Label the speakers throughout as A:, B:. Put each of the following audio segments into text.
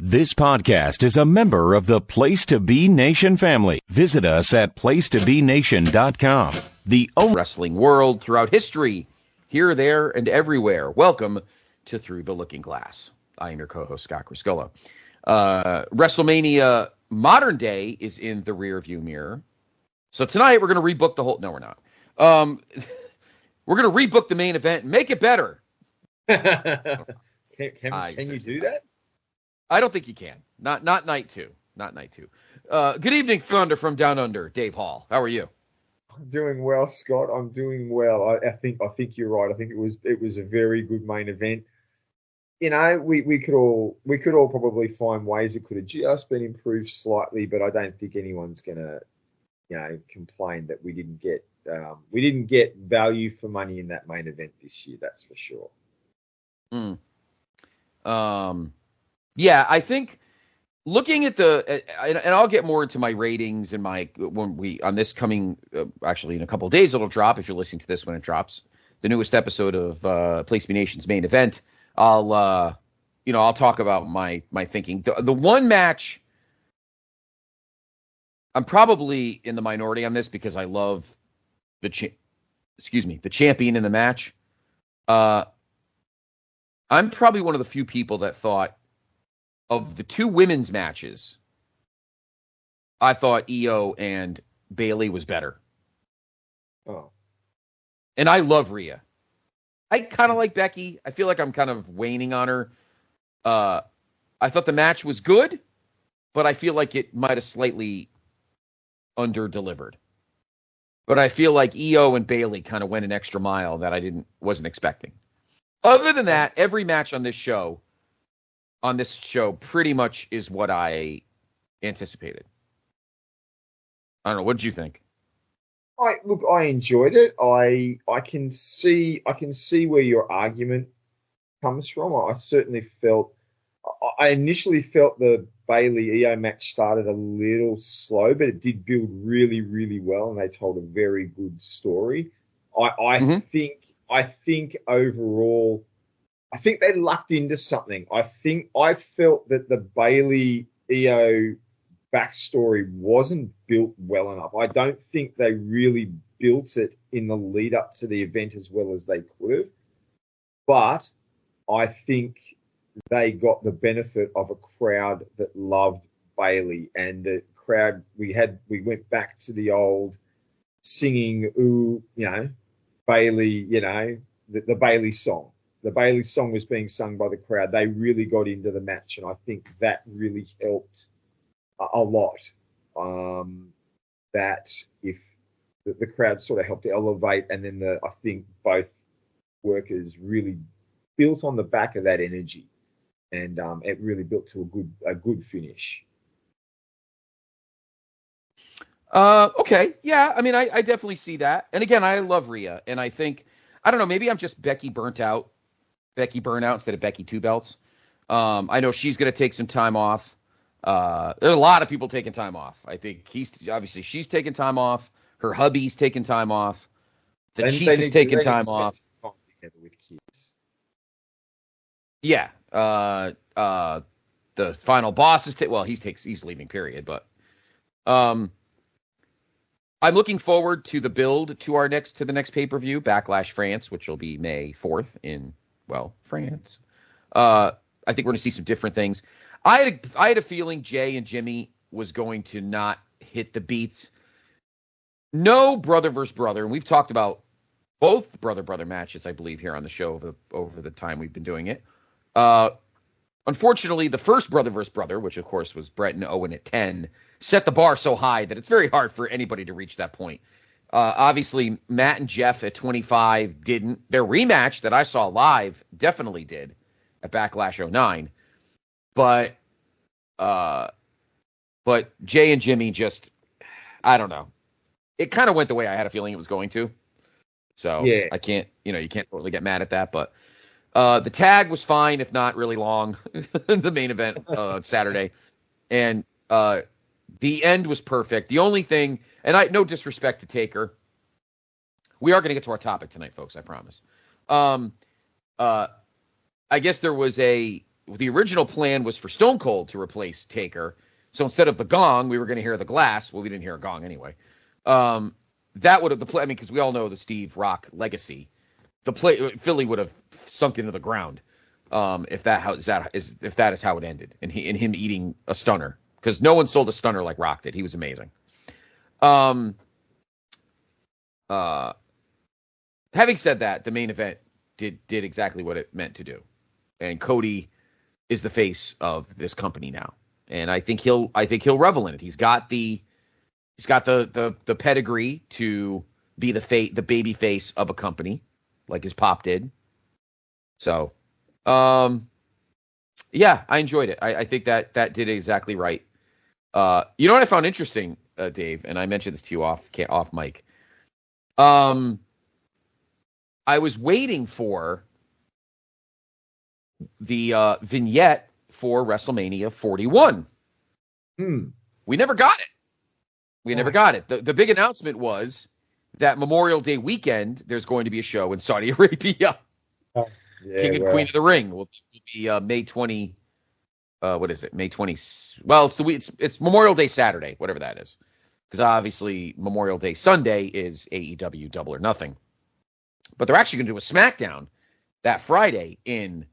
A: This podcast is a member of the Place to Be Nation family. Visit us at placetobenation.com. The
B: wrestling world throughout history, here, there, and everywhere. Welcome to Through the Looking Glass. I am your co-host, Scott Criscuolo. WrestleMania modern day is in the rearview mirror. So tonight we're going to rebook the whole... No, we're not. We're going to rebook the main event and make it better.
C: Can you do that?
B: I don't think you can. Not night two. Not night two. Good evening, Thunder from Down Under. Dave Hall. How are you?
C: I'm doing well, Scott. I'm doing well. I think you're right. I think it was a very good main event. You know, we could all probably find ways it could have just been improved slightly, but I don't think anyone's gonna, complain that we didn't get value for money in that main event this year. That's for sure.
B: Yeah, I think looking at and I'll get more into my ratings and on this coming, actually in a couple of days it'll drop if you're listening to this when it drops, the newest episode of Place to Be Nation's main event. I'll talk about my thinking. The one match, I'm probably in the minority on this because I love the champion in the match. I'm probably one of the few people that thought of the two women's matches, I thought Io and Bayley was better.
C: Oh.
B: And I love Rhea. I kind of like Becky. I feel like I'm kind of waning on her. I thought the match was good, but I feel like it might have slightly under-delivered. But I feel like Io and Bayley kind of went an extra mile that I wasn't expecting. Other than that, every match on this show pretty much is what I anticipated. I don't know. What did you think?
C: I enjoyed it. I can see where your argument comes from. I initially felt the Bayley Io match started a little slow, but it did build really, really well, and they told a very good story. I think overall, I think they lucked into something. I felt that the Bayley Io backstory wasn't built well enough. I don't think they really built it in the lead up to the event as well as they could have. But I think they got the benefit of a crowd that loved Bayley, and the crowd we went back to the old singing, Bayley, the Bayley song. The Bayley song was being sung by the crowd. They really got into the match, and I think that really helped a lot. That if the crowd sort of helped to elevate, and then I think both workers really built on the back of that energy, and it really built to a good finish.
B: Okay, yeah. I mean, I definitely see that. And again, I love Rhea, and I think, I don't know, maybe I'm just Becky burnout instead of Becky Two Belts. I know she's going to take some time off. There's a lot of people taking time off. I think she's taking time off. Her hubby's taking time off. The Chief is taking time off.
C: Together with kids.
B: Yeah. The final boss is he's leaving, period. But I'm looking forward to the build to the next pay-per-view, Backlash France, which will be May 4th in France. I think we're going to see some different things. I had a feeling Jay and Jimmy was going to not hit the beats. No brother versus brother, and we've talked about both brother matches, I believe, here on the show over the time we've been doing it. Unfortunately, the first brother versus brother, which of course was Brett and Owen at 10, set the bar so high that it's very hard for anybody to reach that point. Obviously, Matt and Jeff at 25 didn't. Their rematch that I saw live definitely did at Backlash 09. But Jay and Jimmy just, I don't know. It kind of went the way I had a feeling it was going to. So yeah. I can't, you can't totally get mad at that. But the tag was fine, if not really long, the main event Saturday. And the end was perfect. The only thing, and no disrespect to Taker, we are going to get to our topic tonight, folks, I promise. I guess there was a the original plan was for Stone Cold to replace Taker. So instead of the gong, we were going to hear the glass. Well, we didn't hear a gong anyway. That would have the play. I mean, because we all know the Steve Rock legacy. Philly would have sunk into the ground if that is how it ended, and him eating a stunner, because no one sold a stunner like Rock did. He was amazing. Having said that, the main event did exactly what it meant to do, and Cody is the face of this company now, and I think he'll revel in it. He's got the pedigree to be the baby face of a company, like his pop did. So, yeah, I enjoyed it. I think that did exactly right. You know what I found interesting, Dave, and I mentioned this to you off mic. I was waiting for the vignette for WrestleMania 41. We never got it. Never got it. The big announcement was that Memorial Day weekend, there's going to be a show in Saudi Arabia.
C: Yeah,
B: King and Queen of the Ring will be May 20. What is it? May 20. Well, it's Memorial Day Saturday, whatever that is. Because obviously Memorial Day Sunday is AEW Double or Nothing. But they're actually going to do a SmackDown that Friday in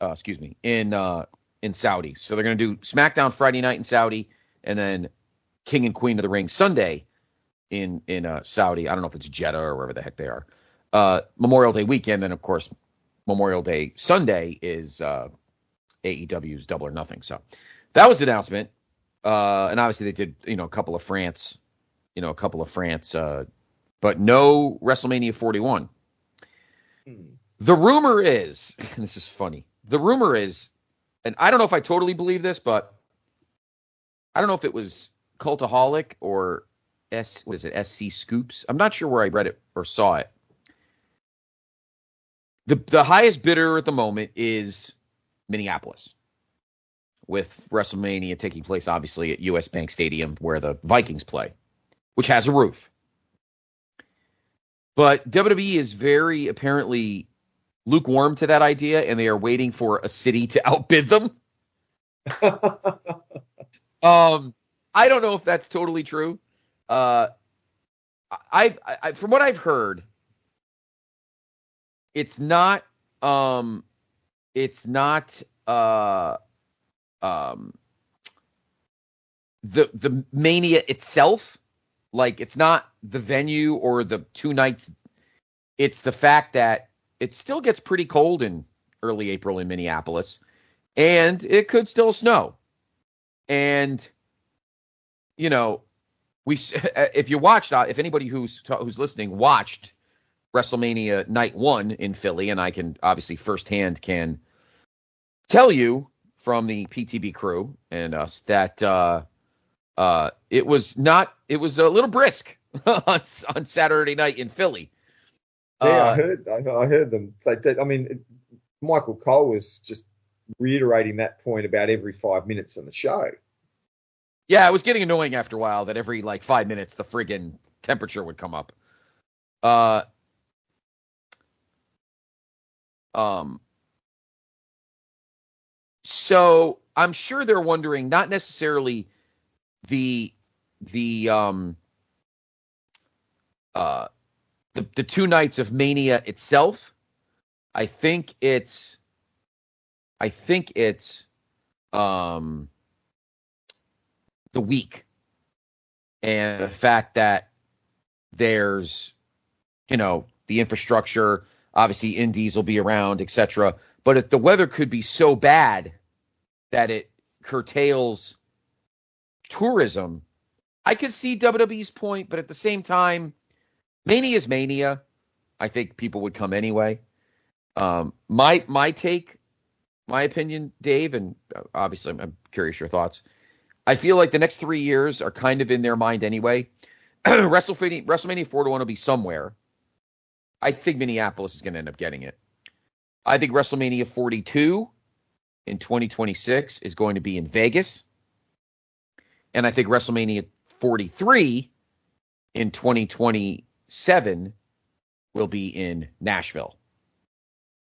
B: Saudi. So they're going to do SmackDown Friday night in Saudi, and then King and Queen of the Ring Sunday in Saudi. I don't know if it's Jeddah or wherever the heck they are. Memorial Day weekend, and of course Memorial Day Sunday is AEW's Double or Nothing. So that was the announcement. And obviously they did, a couple of France, but no WrestleMania 41. The rumor is, and this is funny. The rumor is, and I don't know if I totally believe this, but I don't know if it was Cultaholic or SC Scoops. I'm not sure where I read it or saw it. The highest bidder at the moment is Minneapolis, with WrestleMania taking place obviously at US Bank Stadium where the Vikings play, which has a roof. But WWE is very apparently lukewarm to that idea, and they are waiting for a city to outbid them. I don't know if that's totally true. I from what I've heard, it's not the Mania itself. Like, it's not the venue or the 2 nights. It's the fact that it still gets pretty cold in early April in Minneapolis, and it could still snow. And, if you watched, if anybody who's listening watched WrestleMania Night 1 in Philly, and I can obviously firsthand can tell you from the PTB crew and us that it was a little brisk on Saturday night in Philly.
C: Yeah, I heard them. I mean, Michael Cole was just reiterating that point about every 5 minutes on the show.
B: Yeah, it was getting annoying after a while that every 5 minutes the friggin' temperature would come up. So I'm sure they're wondering, not necessarily the 2 nights of Mania itself. I think it's the week, and the fact that there's the infrastructure. Obviously, indies will be around, etc. But if the weather could be so bad that it curtails tourism, I could see WWE's point. But at the same time, Mania is Mania. I think people would come anyway. My take, my opinion, Dave, and obviously I'm curious your thoughts. I feel like the next 3 years are kind of in their mind anyway. WrestleMania 41 will be somewhere. I think Minneapolis is going to end up getting it. I think WrestleMania 42 in 2026 is going to be in Vegas. And I think WrestleMania 43 in 2027 will be in Nashville.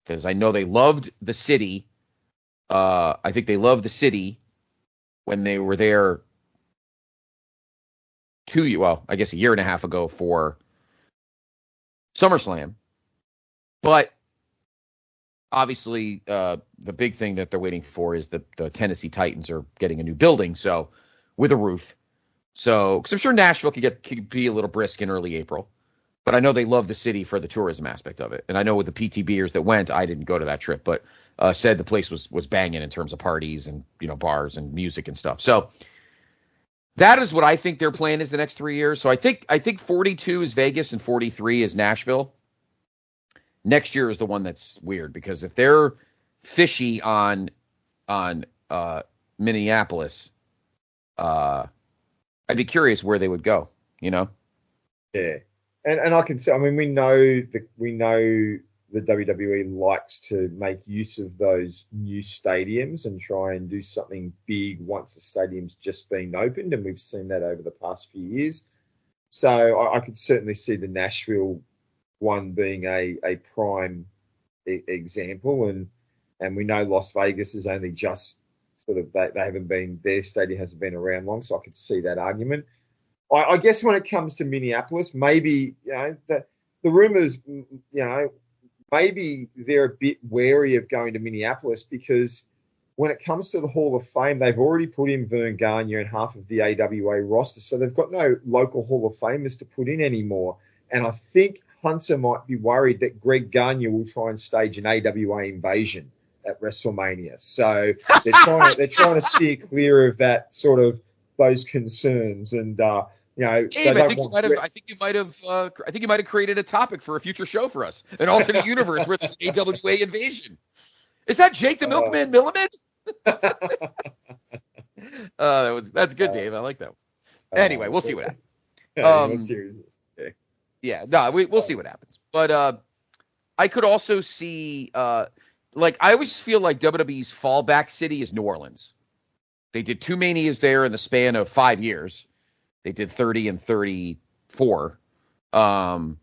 B: Because I know they loved the city I think they loved the city when they were there I guess a year and a half ago for SummerSlam. But obviously, the big thing that they're waiting for is the Tennessee Titans are getting a new building, so with a roof. So, because I'm sure Nashville could be a little brisk in early April, but I know they love the city for the tourism aspect of it. And I know with the PTBers that went, I didn't go to that trip, but said the place was banging in terms of parties and bars and music and stuff. So that is what I think their plan is the next 3 years. So I think 42 is Vegas and 43 is Nashville. Next year is the one that's weird, because if they're fishy on Minneapolis, I'd be curious where they would go.
C: Yeah, and I can say, I mean, we know the WWE likes to make use of those new stadiums and try and do something big once the stadium's just been opened, and we've seen that over the past few years. So I could certainly see the Nashville one being a prime example, and we know Las Vegas is only just sort of, they haven't been, their stadium hasn't been around long, so I could see that argument. I guess when it comes to Minneapolis, maybe the rumors, maybe they're a bit wary of going to Minneapolis, because when it comes to the Hall of Fame, they've already put in Vern Gagne and half of the AWA roster, so they've got no local Hall of Famers to put in anymore. And I think Hunter might be worried that Greg Gagne will try and stage an AWA invasion at WrestleMania. So they're trying to steer clear of that sort of those concerns. And
B: Dave, I think you might have created a topic for a future show for us, an alternate universe where there's an AWA invasion. Is that Jake the Milkman Milliman? That's good, Dave. I like that one. Anyway, we'll see what happens. Yeah, no, we'll see what happens. But I could also see, I always feel like WWE's fallback city is New Orleans. They did 2 Manias there in the span of 5 years. They did 30 and 34. I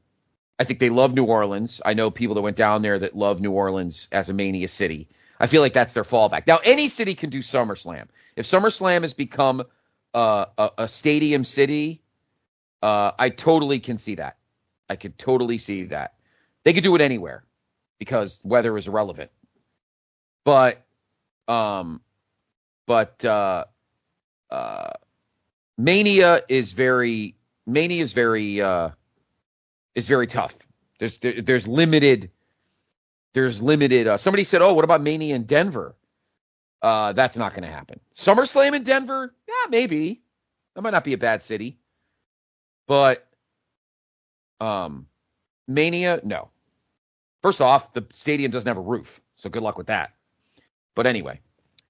B: think they love New Orleans. I know people that went down there that love New Orleans as a Mania city. I feel like that's their fallback. Now, any city can do SummerSlam. If SummerSlam has become a stadium city, I totally can see that. I could totally see that. They could do it anywhere because weather is irrelevant. But Mania is very tough. There's limited. Somebody said, "Oh, what about Mania in Denver?" That's not going to happen. SummerSlam in Denver? Yeah, maybe. That might not be a bad city. But Mania, no. First off, the stadium doesn't have a roof, so good luck with that. But anyway,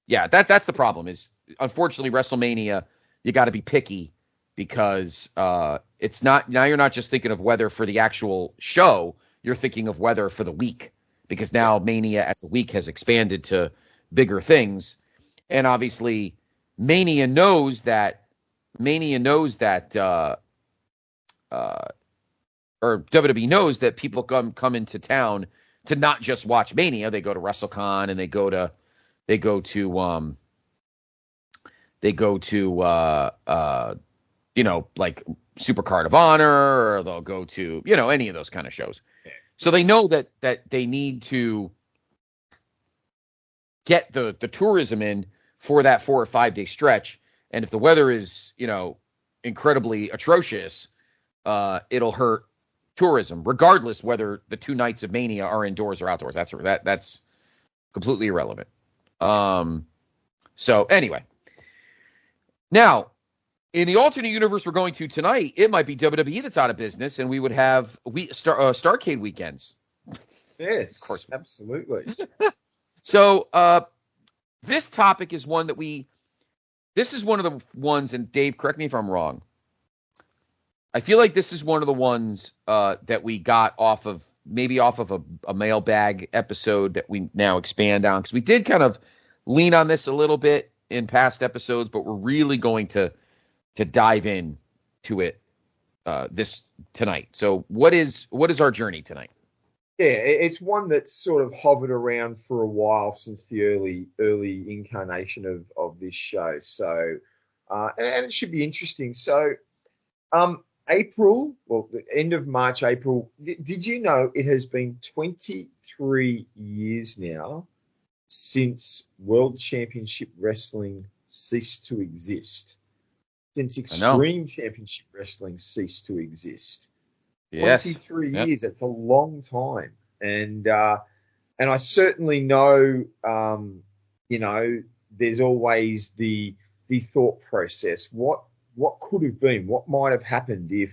B: yeah, that's the problem. Is unfortunately WrestleMania, you got to be picky, because it's not, now you're not just thinking of weather for the actual show, you're thinking of weather for the week, because now Mania as a week has expanded to bigger things, and obviously Mania knows that or WWE knows that people come into town to not just watch Mania. They go to WrestleCon, and they go to like Supercard of Honor, or they'll go to, any of those kind of shows. So they know that they need to get the tourism in for that 4 or 5 day stretch. And if the weather is, incredibly atrocious, it'll hurt tourism, regardless whether the 2 nights of Mania are indoors or outdoors. That's completely irrelevant. So anyway, now in the alternate universe we're going to tonight, it might be WWE that's out of business, and we would have Starrcade weekends.
C: Yes, of course, absolutely.
B: So this topic is one that this is one of the ones, and Dave, correct me if I'm wrong, I feel like this is one of the ones that we got off of a mailbag episode that we now expand on, because we did kind of lean on this a little bit in past episodes, but we're really going to dive in to it this tonight. So what is our journey tonight?
C: Yeah, it's one that's sort of hovered around for a while since the early incarnation of this show. So, and it should be interesting. So, April, well, the end of March, April. Did you know it has been 23 years now since World Championship Wrestling ceased to exist? Since
B: I know.
C: Extreme Championship Wrestling ceased to exist.
B: Yes.
C: 23
B: Yep.
C: years, that's a long time. And I certainly know, there's always the thought process. What could have been? What might have happened if,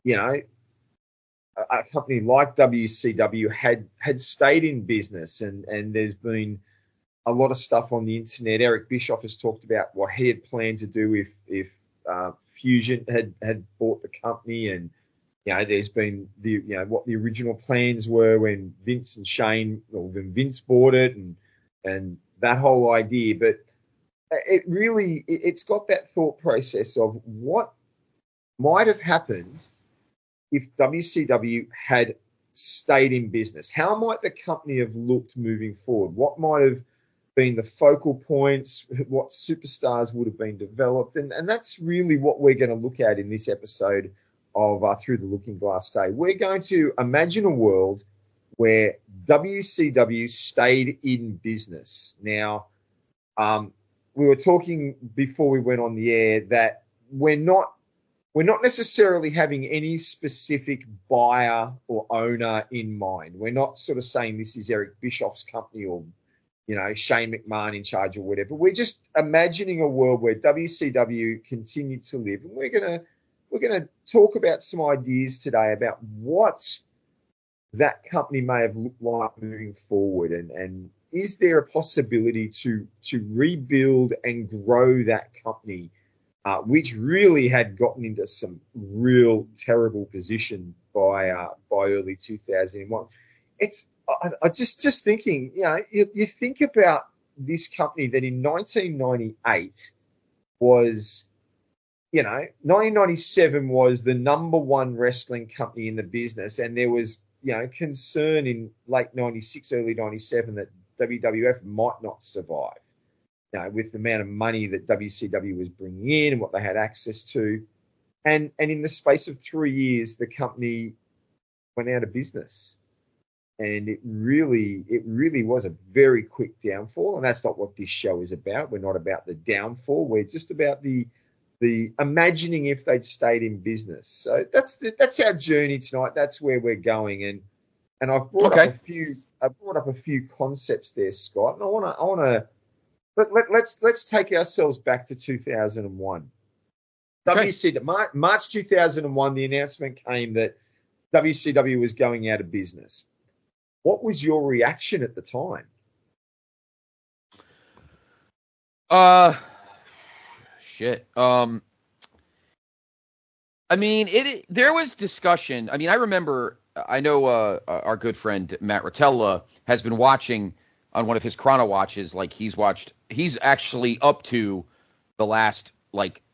C: a company like WCW had stayed in business? And there's been a lot of stuff on the internet. Eric Bischoff has talked about what he had planned to do if Fusion had bought the company, and there's been what the original plans were when Vince and Shane, or when Vince bought it, and that whole idea. But it's got that thought process of what might have happened if WCW had stayed in business. How might the company have looked moving forward? What might have been the focal points? What superstars would have been developed? And that's really what we're going to look at in this episode of Through the Looking Glass Day. We're going to imagine a world where WCW stayed in business. Now, we were talking before we went on the air that we're not necessarily having any specific buyer or owner in mind. We're not sort of saying this is Eric Bischoff's company or Shane McMahon in charge or whatever. We're just imagining a world where WCW continued to live, and we're gonna talk about some ideas today about what that company may have looked like moving forward, and is there a possibility to rebuild and grow that company, which really had gotten into some real terrible position by early 2001. I just thinking, you think about this company that in 1998 was, 1997 was the number one wrestling company in the business, and there was, concern in late 96, early 97 that WWF might not survive, with the amount of money that WCW was bringing in and what they had access to. And in the space of 3 years, the company went out of business. And it really was a very quick downfall. And that's not what this show is about. We're not about the downfall. We're just about the imagining if they'd stayed in business. So that's our journey tonight. That's where we're going. And I've brought up a few concepts there, Scott. And I want to let's take ourselves back to 2001. Okay. March 2001, the announcement came that WCW was going out of business. What was your reaction at the time?
B: Shit. I mean, there was discussion. I mean, I know our good friend Matt Rotella has been watching on one of his chrono watches. Like he's actually up to the last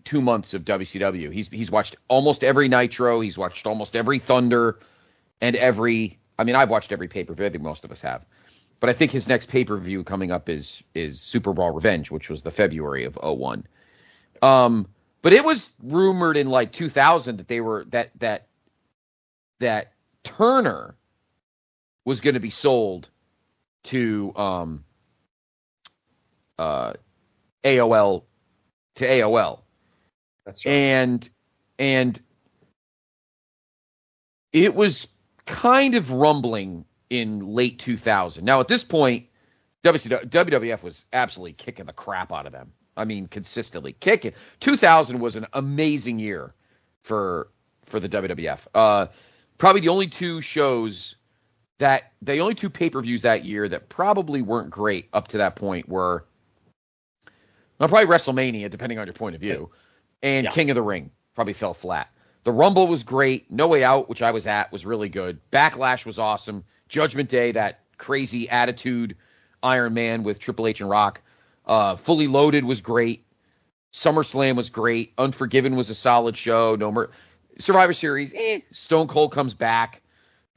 B: 2 months of WCW. He's watched almost every Nitro. He's watched almost every Thunder and I've watched every pay-per-view. I think most of us have. But I think his next pay-per-view coming up is Super Brawl Revenge, which was the February of 01. But it was rumored in 2000 that they were that Turner was going to be sold to AOL to AOL.
C: That's right.
B: And it was kind of rumbling in late 2000. Now, at this point, WWF was absolutely kicking the crap out of them. I mean, consistently kicking. 2000 was an amazing year for the WWF. Probably the only two pay-per-views that year that probably weren't great up to that point were probably WrestleMania, depending on your point of view, and King of the Ring probably fell flat. The Rumble was great. No Way Out, which I was at, was really good. Backlash was awesome. Judgment Day, that crazy attitude Iron Man with Triple H and Rock. Fully Loaded was great. SummerSlam was great. Unforgiven was a solid show. Survivor Series, Stone Cold comes back.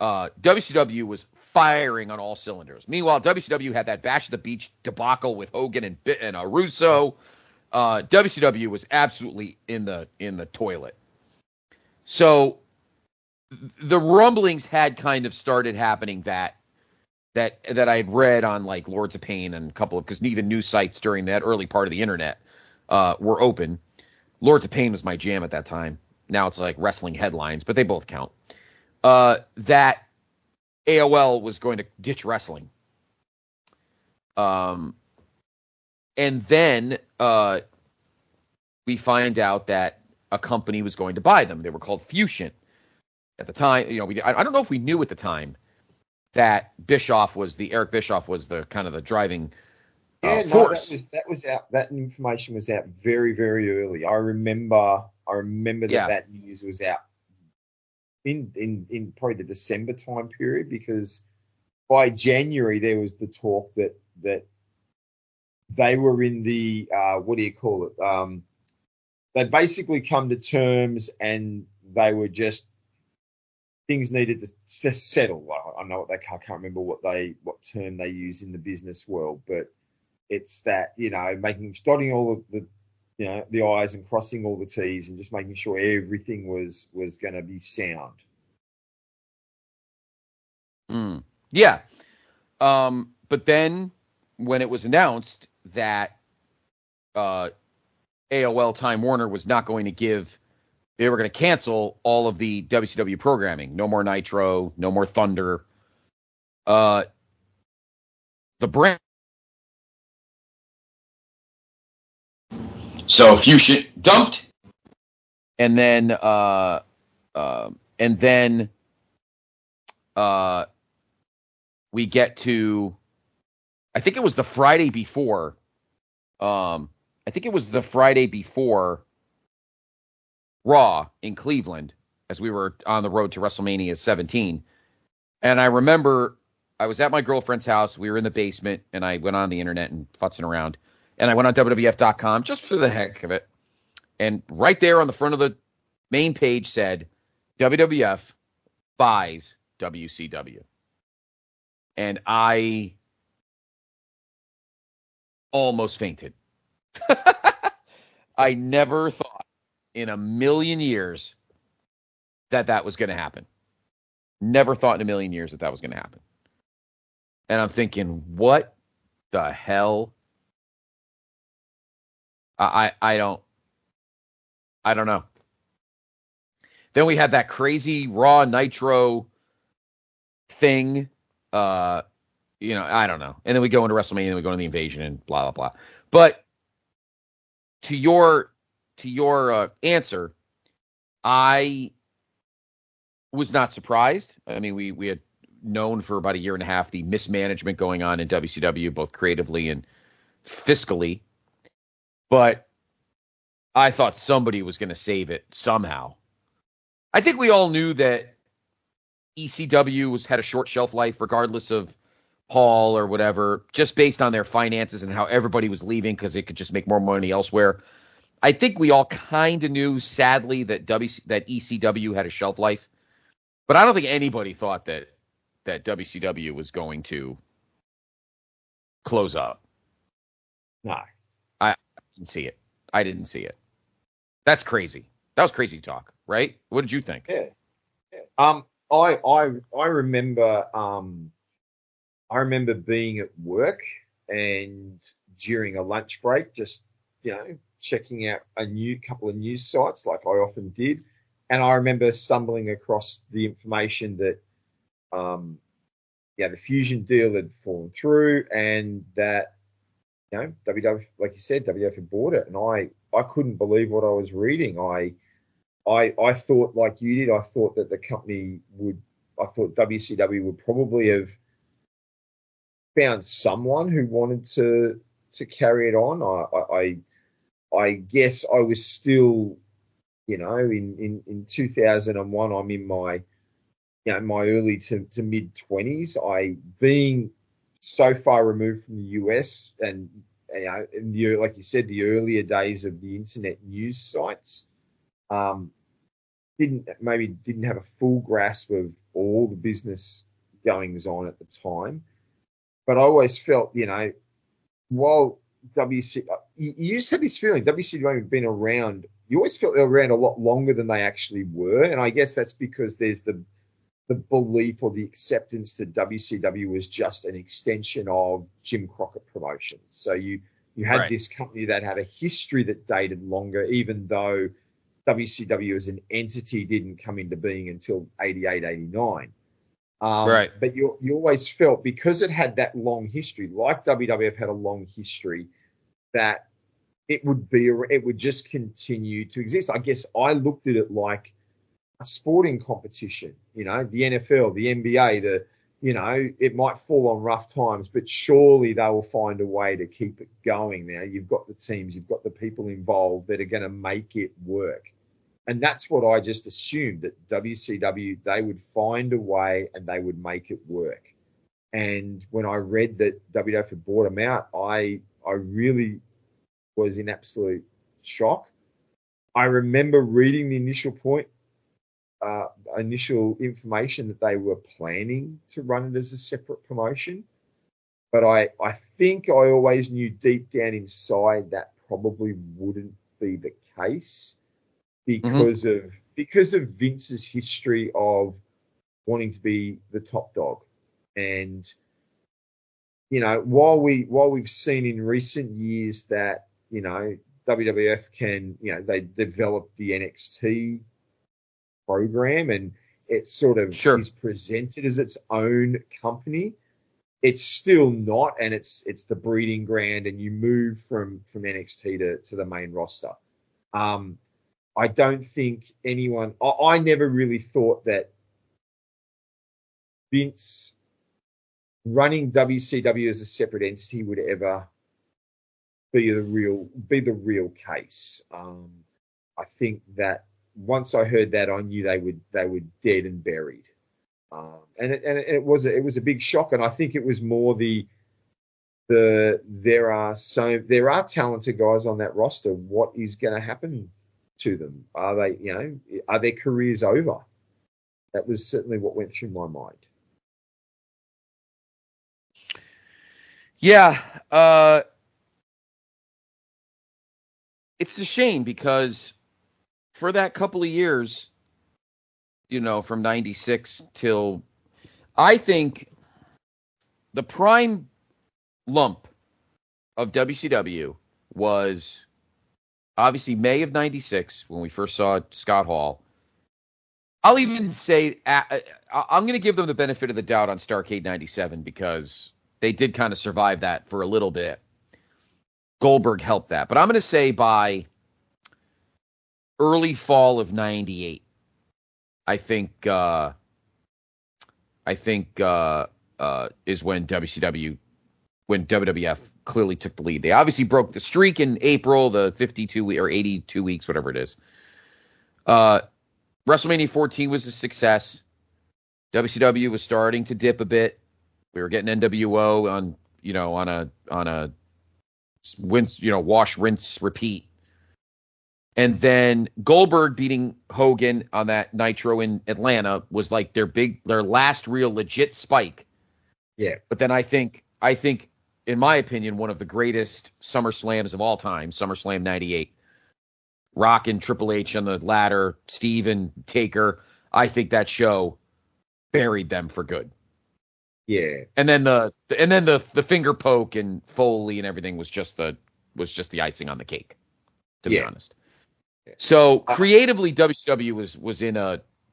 B: WCW was firing on all cylinders. Meanwhile, WCW had that Bash at the Beach debacle with Hogan and Russo. WCW was absolutely in the toilet. So the rumblings had kind of started happening that I had read on like Lords of Pain and a couple of, because even news sites during that early part of the internet were open. Lords of Pain was my jam at that time. Now it's like wrestling headlines, but they both count. That AOL was going to ditch wrestling. And then we find out that a company was going to buy them. They were called Fusion. At the time, I don't know if we knew at the time that Eric Bischoff was the kind of the driving force.
C: That was out. That information was out very, very early. I remember that news was out in probably the December time period, because by January there was the talk that they were in the what do you call it? They'd basically come to terms, and they were just, things needed to settle. I know I can't remember what term they use in the business world, but it's that, dotting all of the the I's and crossing all the T's, and just making sure everything was going to be sound.
B: Yeah. But then when it was announced that AOL Time Warner was not going to they were going to cancel all of the WCW programming. No more Nitro, no more Thunder. The brand. So Fusion dumped. And then we get to, I think it was the Friday before. Raw in Cleveland, as we were on the road to WrestleMania 17. And I remember I was at my girlfriend's house. We were in the basement, and I went on the internet and futzing around. And I went on WWF.com just for the heck of it. And right there on the front of the main page said, WWF buys WCW. And I almost fainted. I never thought in a million years that was going to happen. Never thought in a million years that was going to happen. And I'm thinking, what the hell? I don't know. Then we had that crazy Raw Nitro thing. I don't know. And then we go into WrestleMania, and we go into the Invasion, and blah, blah, blah. But to your answer, I was not surprised. I mean, we had known for about a year and a half the mismanagement going on in WCW, both creatively and fiscally. But I thought somebody was going to save it somehow. I think we all knew that ECW had a short shelf life, regardless of Paul or whatever, just based on their finances and how everybody was leaving because it could just make more money elsewhere. I think we all kind of knew, sadly, that ECW had a shelf life, but I don't think anybody thought that WCW was going to close up.
C: No,
B: I didn't see it. That's crazy. That was crazy talk, right? What did you think?
C: Yeah. I remember being at work, and during a lunch break, just checking out a couple of news sites like I often did, and I remember stumbling across the information that the Fusion deal had fallen through, and that WWF, like you said, WWF had bought it, and I couldn't believe what I was reading. I thought, like you did, I thought that the company I thought WCW would probably have found someone who wanted to carry it on. I guess I was still, in 2001, I'm in my, my early to mid 20s. Being so far removed from the US, and like you said, the earlier days of the internet news sites, didn't have a full grasp of all the business goings on at the time. But I always felt, while you just had this feeling WCW had been around. You always felt they were around a lot longer than they actually were, and I guess that's because there's the belief or the acceptance that WCW was just an extension of Jim Crockett Promotions. So you had this company that had a history that dated longer, even though WCW as an entity didn't come into being until 88, 89. But you always felt, because it had that long history, like WWF had a long history, that it would just continue to exist. I guess I looked at it like a sporting competition, the NFL, the NBA, it might fall on rough times, but surely they will find a way to keep it going. Now you've got the teams, you've got the people involved that are going to make it work. And that's what I just assumed, that WCW, they would find a way and they would make it work. And when I read that WWF had bought them out, I really was in absolute shock. I remember reading the initial information that they were planning to run it as a separate promotion. But I think I always knew deep down inside that probably wouldn't be the case, because of Vince's history of wanting to be the top dog. And while we've seen in recent years that WWF can, they developed the NXT program and it sort of is presented as its own company, it's still not, and it's the breeding ground, and you move from NXT to the main roster. I don't think anyone, I never really thought that Vince running WCW as a separate entity would ever be the real case. I think that once I heard that, I knew they were dead and buried. And it was a big shock, and I think it was more there are talented guys on that roster. What is going to happen to them? Are their careers over? That was certainly what went through my mind.
B: Yeah, it's a shame, because for that couple of years, from 96 till, I think the prime lump of WCW was obviously May of 96 when we first saw Scott Hall. I'll even say I'm going to give them the benefit of the doubt on Starrcade 97, because they did kind of survive that for a little bit. Goldberg helped that. But I'm going to say by early fall of 98, I think is when WWF clearly took the lead. They obviously broke the streak in April, the 52 or 82 weeks, whatever it is. WrestleMania 14 was a success. WCW was starting to dip a bit. We were getting NWO on a wash, rinse, repeat. And then Goldberg beating Hogan on that Nitro in Atlanta was like their last real legit spike.
C: Yeah.
B: But then I think, in my opinion, one of the greatest SummerSlams of all time, SummerSlam 98. Rock and Triple H on the ladder, Steve and Taker. I think that show buried them for good.
C: Yeah.
B: And then the finger poke and Foley and everything was just the icing on the cake, to be honest. So creatively, WCW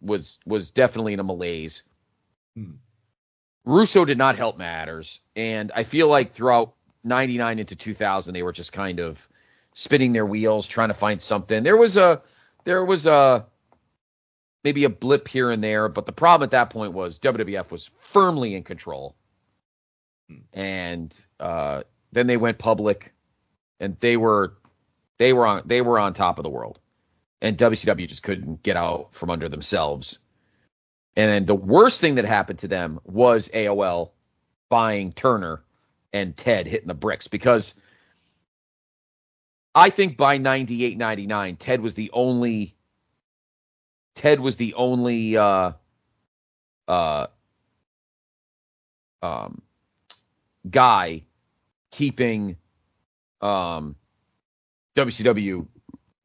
B: was definitely in a malaise. Russo did not help matters, and I feel like throughout 99 into 2000, they were just kind of spinning their wheels, trying to find something. There was maybe a blip here and there, but the problem at that point was WWF was firmly in control, and then they went public, and they were on top of the world, and WCW just couldn't get out from under themselves. And then the worst thing that happened to them was AOL buying Turner and Ted hitting the bricks, because I think by 98, 99, Ted Ted was the only guy keeping WCW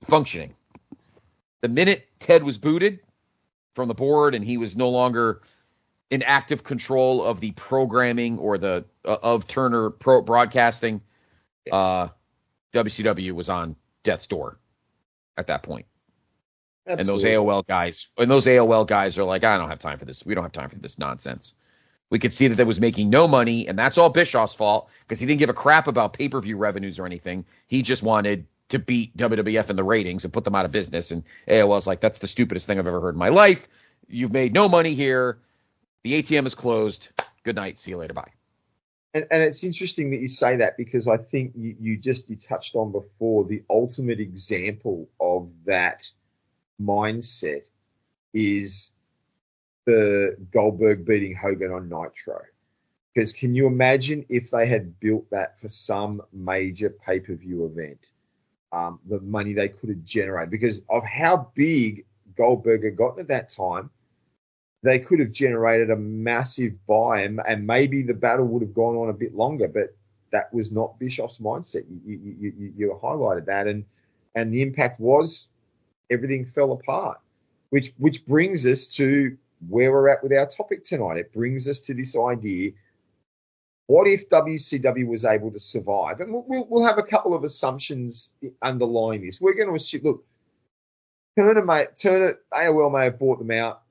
B: functioning. The minute Ted was booted from the board and he was no longer in active control of the programming or the of Turner Pro Broadcasting, WCW was on death's door at that point. Absolutely. And those AOL guys are like, I don't have time for this. We don't have time for this nonsense. We could see that was making no money, and that's all Bischoff's fault because he didn't give a crap about pay-per-view revenues or anything. He just wanted to beat WWF in the ratings and put them out of business. And AOL's like, that's the stupidest thing I've ever heard in my life. You've made no money here. The ATM is closed. Good night. See you later. Bye.
C: And it's interesting that you say that because I think you touched on before the ultimate example of that mindset is the Goldberg beating Hogan on Nitro. Because can you imagine if they had built that for some major pay-per-view event, the money they could have generated? Because of how big Goldberg had gotten at that time, they could have generated a massive buy, and maybe the battle would have gone on a bit longer, but that was not Bischoff's mindset. You highlighted that, and the impact was everything fell apart, which brings us to where we're at with our topic tonight. It brings us to this idea: what if WCW was able to survive? And we'll have a couple of assumptions underlying this. We're going to assume, look, Turner, AOL may have bought them out.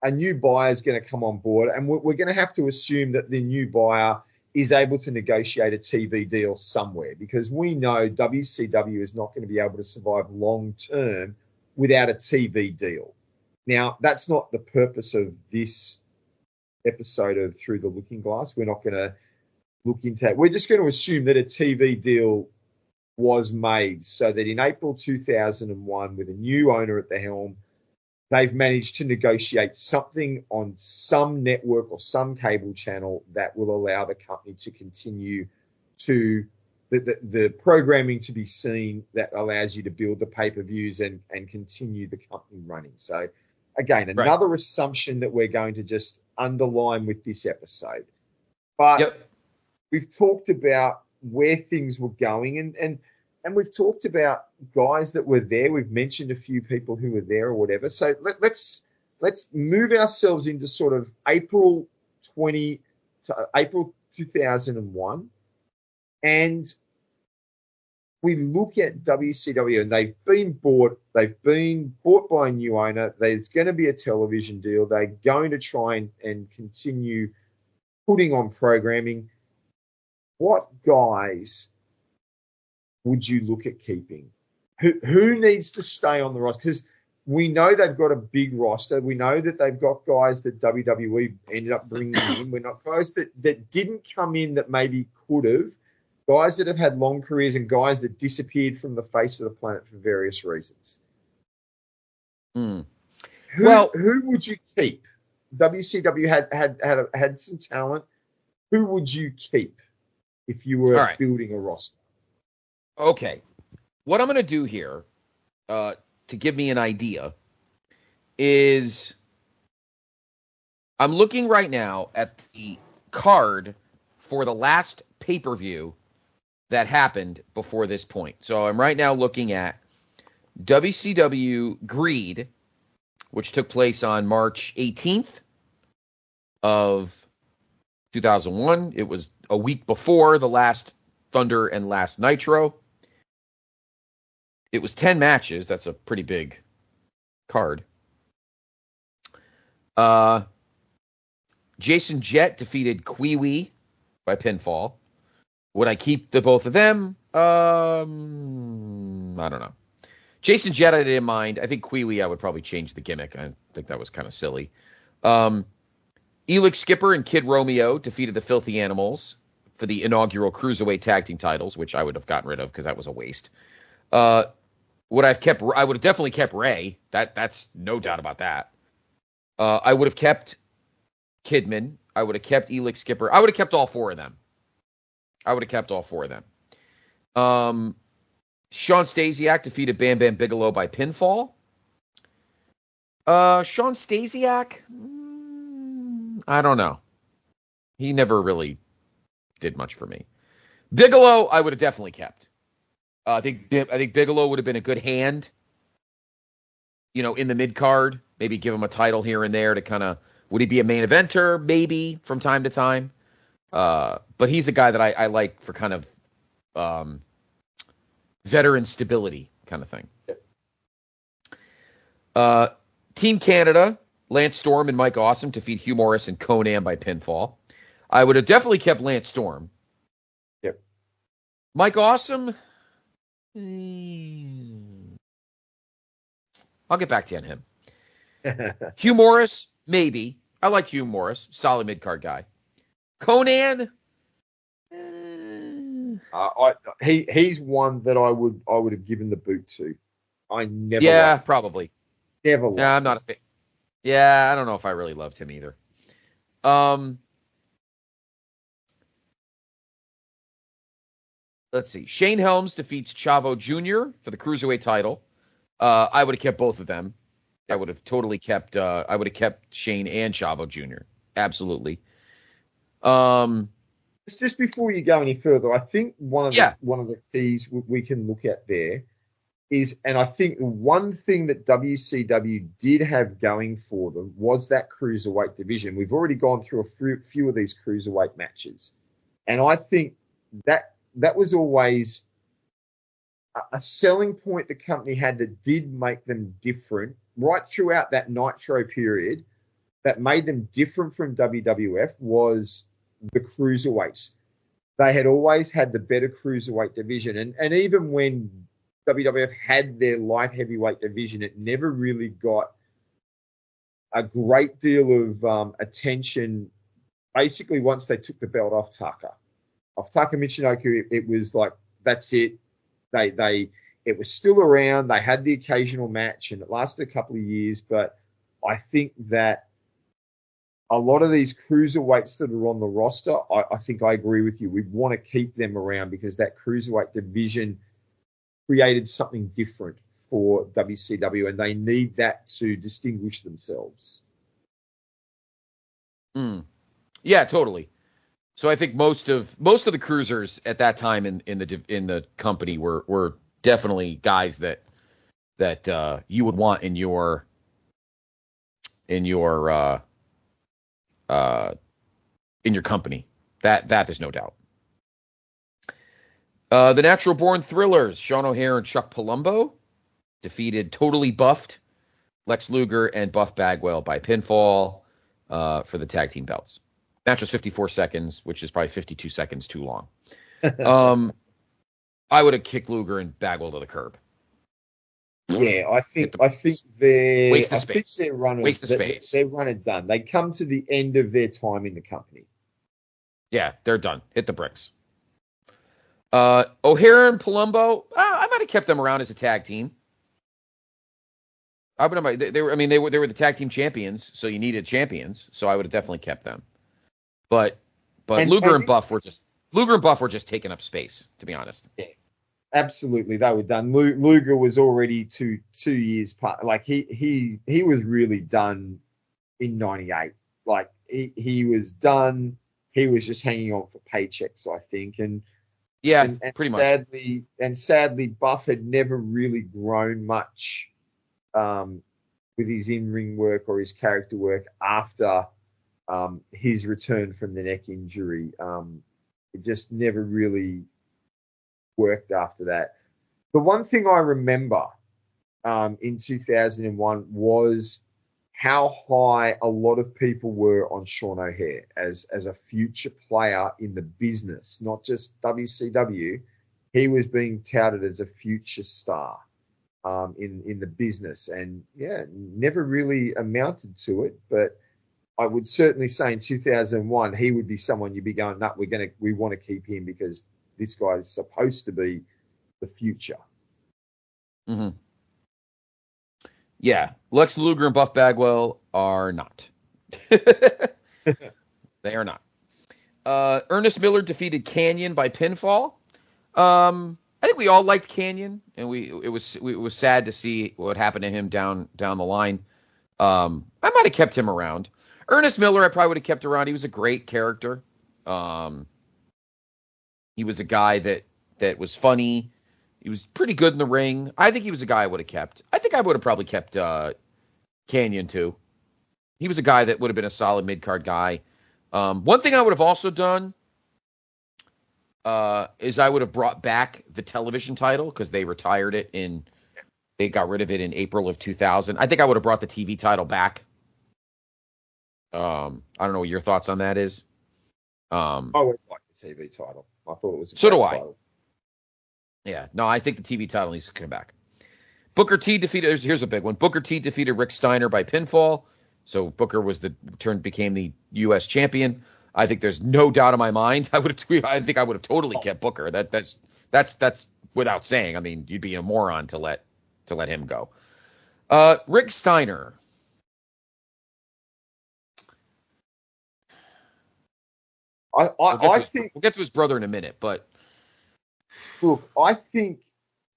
C: A new buyer is going to come on board, and we're going to have to assume that the new buyer is able to negotiate a TV deal somewhere, because we know WCW is not going to be able to survive long term without a TV deal. Now, that's not the purpose of this episode of Through the Looking Glass. We're not going to look into it. We're just going to assume that a TV deal was made so that in April 2001, with a new owner at the helm, they've managed to negotiate something on some network or some cable channel that will allow the company to continue to the programming to be seen that allows you to build the pay-per-views and continue the company running. So, again, another assumption that we're going to just underline with this episode. But we've talked about where things were going, and we've talked about guys that were there. We've mentioned a few people who were there or whatever. So let's move ourselves into sort of April 2001, and we look at WCW, and they've been bought by a new owner. There's going to be a television deal. They're going to try and continue putting on programming. What guys would you look at keeping? Who needs to stay on the roster? Because we know they've got a big roster. We know that they've got guys that WWE ended up bringing in. We're not guys that didn't come in that maybe could have. Guys that have had long careers and guys that disappeared from the face of the planet for various reasons. Who would you keep? WCW had some talent. Who would you keep if you were building a roster?
B: Okay. What I'm going to do here, to give me an idea, is I'm looking right now at the card for the last pay-per-view that happened before this point. So I'm right now looking at WCW Greed, which took place on March 18th of 2001. It was a week before the last Thunder and last Nitro. It was 10 matches. That's a pretty big card. Jason Jett defeated Kwee by pinfall. Would I keep the both of them? I don't know. Jason Jett I didn't mind. I think Kwee I would probably change the gimmick. I think that was kind of silly. Elix Skipper and Kid Romeo defeated the Filthy Animals for the inaugural Cruiserweight Tag Team titles, which I would have gotten rid of because that was a waste. I would have definitely kept Ray. That's no doubt about that. I would have kept Kidman. I would have kept Elix Skipper. I would have kept all four of them. Sean Stasiak defeated Bam Bam Bigelow by pinfall. Sean Stasiak? I don't know. He never really did much for me. Bigelow, I would have definitely kept. I think Bigelow would have been a good hand, in the mid card. Maybe give him a title here and there to kind of. Would he be a main eventer? Maybe from time to time. But he's a guy that I like for kind of veteran stability kind of thing. Team Canada, Lance Storm and Mike Awesome defeat Hugh Morris and Conan by pinfall. I would have definitely kept Lance Storm.
C: Yep.
B: Mike Awesome, I'll get back to you on him. Hugh Morris, maybe. I like Hugh Morris, solid mid-card guy. Conan,
C: he's one that I would have given the boot to. I never.
B: Yeah, probably.
C: Never.
B: Yeah, I'm not a fan. Yeah, I don't know if I really loved him either. Let's see. Shane Helms defeats Chavo Jr. for the Cruiserweight title. I would have kept both of them. I would have totally kept. I would have kept Shane and Chavo Jr. Absolutely.
C: Just before you go any further, I think one of the keys we can look at there is, and I think the one thing that WCW did have going for them was that cruiserweight division. We've already gone through a few of these cruiserweight matches, and I think that was always a selling point the company had that did make them different right throughout that Nitro period. That made them different from WWF was the cruiserweights. They had always had the better cruiserweight division, and even when WWF had their light heavyweight division, it never really got a great deal of attention. Basically, once they took the belt off Taka Michinoku, it was like, that's it. It was still around. They had the occasional match, and it lasted a couple of years. But I think that a lot of these cruiserweights that are on the roster, I think I agree with you. We want to keep them around because that cruiserweight division created something different for WCW, and they need that to distinguish themselves.
B: Yeah, totally. So I think most of the cruisers at that time in the company were definitely guys that you would want in your company. That there's no doubt. The Natural Born Thrillers, Sean O'Hare and Chuck Palumbo, defeated Totally Buffed Lex Luger and Buff Bagwell by pinfall for the tag team belts. Match was 54 seconds, which is probably 52 seconds too long. I would have kicked Luger and Bagwell to the curb.
C: Yeah, I think they're
B: waste of space.
C: Their run
B: waste of space.
C: Their run is done. They come to the end of their time in the company.
B: Yeah, they're done. Hit the bricks. O'Hare and Palumbo, I might have kept them around as a tag team. I would have. They were the tag team champions, so you needed champions. So I would have definitely kept them. But Luger and Buff were just taking up space, to be honest.
C: Yeah, absolutely, they were done. Luger was already two years part. Like he was really done in '98. Like he was done. He was just hanging on for paychecks, I think, and
B: pretty much.
C: Sadly, Buff had never really grown much with his in-ring work or his character work after his return from the neck injury. It just never really worked after that. The one thing I remember in 2001 was how high a lot of people were on Sean O'Hare as a future player in the business, not just WCW. He was being touted as a future star in the business, and never really amounted to it. But I would certainly say in 2001 he would be someone you'd be going, "No, we want to keep him because this guy is supposed to be the future."
B: Mm-hmm. Yeah, Lex Luger and Buff Bagwell are not. They are not. Ernest Miller defeated Canyon by pinfall. I think we all liked Canyon, and it was sad to see what happened to him down the line. I might have kept him around. Ernest Miller, I probably would have kept around. He was a great character. He was a guy that was funny. He was pretty good in the ring. I think he was a guy I would have kept. I think I would have probably kept Canyon too. He was a guy that would have been a solid mid-card guy. One thing I would have also done is I would have brought back the television title because they retired it they got rid of it in April of 2000. I think I would have brought the TV title back. I don't know what your thoughts on that is.
C: I always liked the TV title. I thought it was a
B: So
C: great
B: do I.
C: title.
B: Yeah, no, I think the TV title needs to come back. Booker T defeated. Here's a big one. Booker T defeated Rick Steiner by pinfall. So Booker became the U.S. champion. I think there's no doubt in my mind. I think I would have totally kept Booker. That's without saying. I mean, you'd be a moron to let him go. Rick Steiner.
C: I think
B: we'll get to his brother in a minute, but
C: look, I think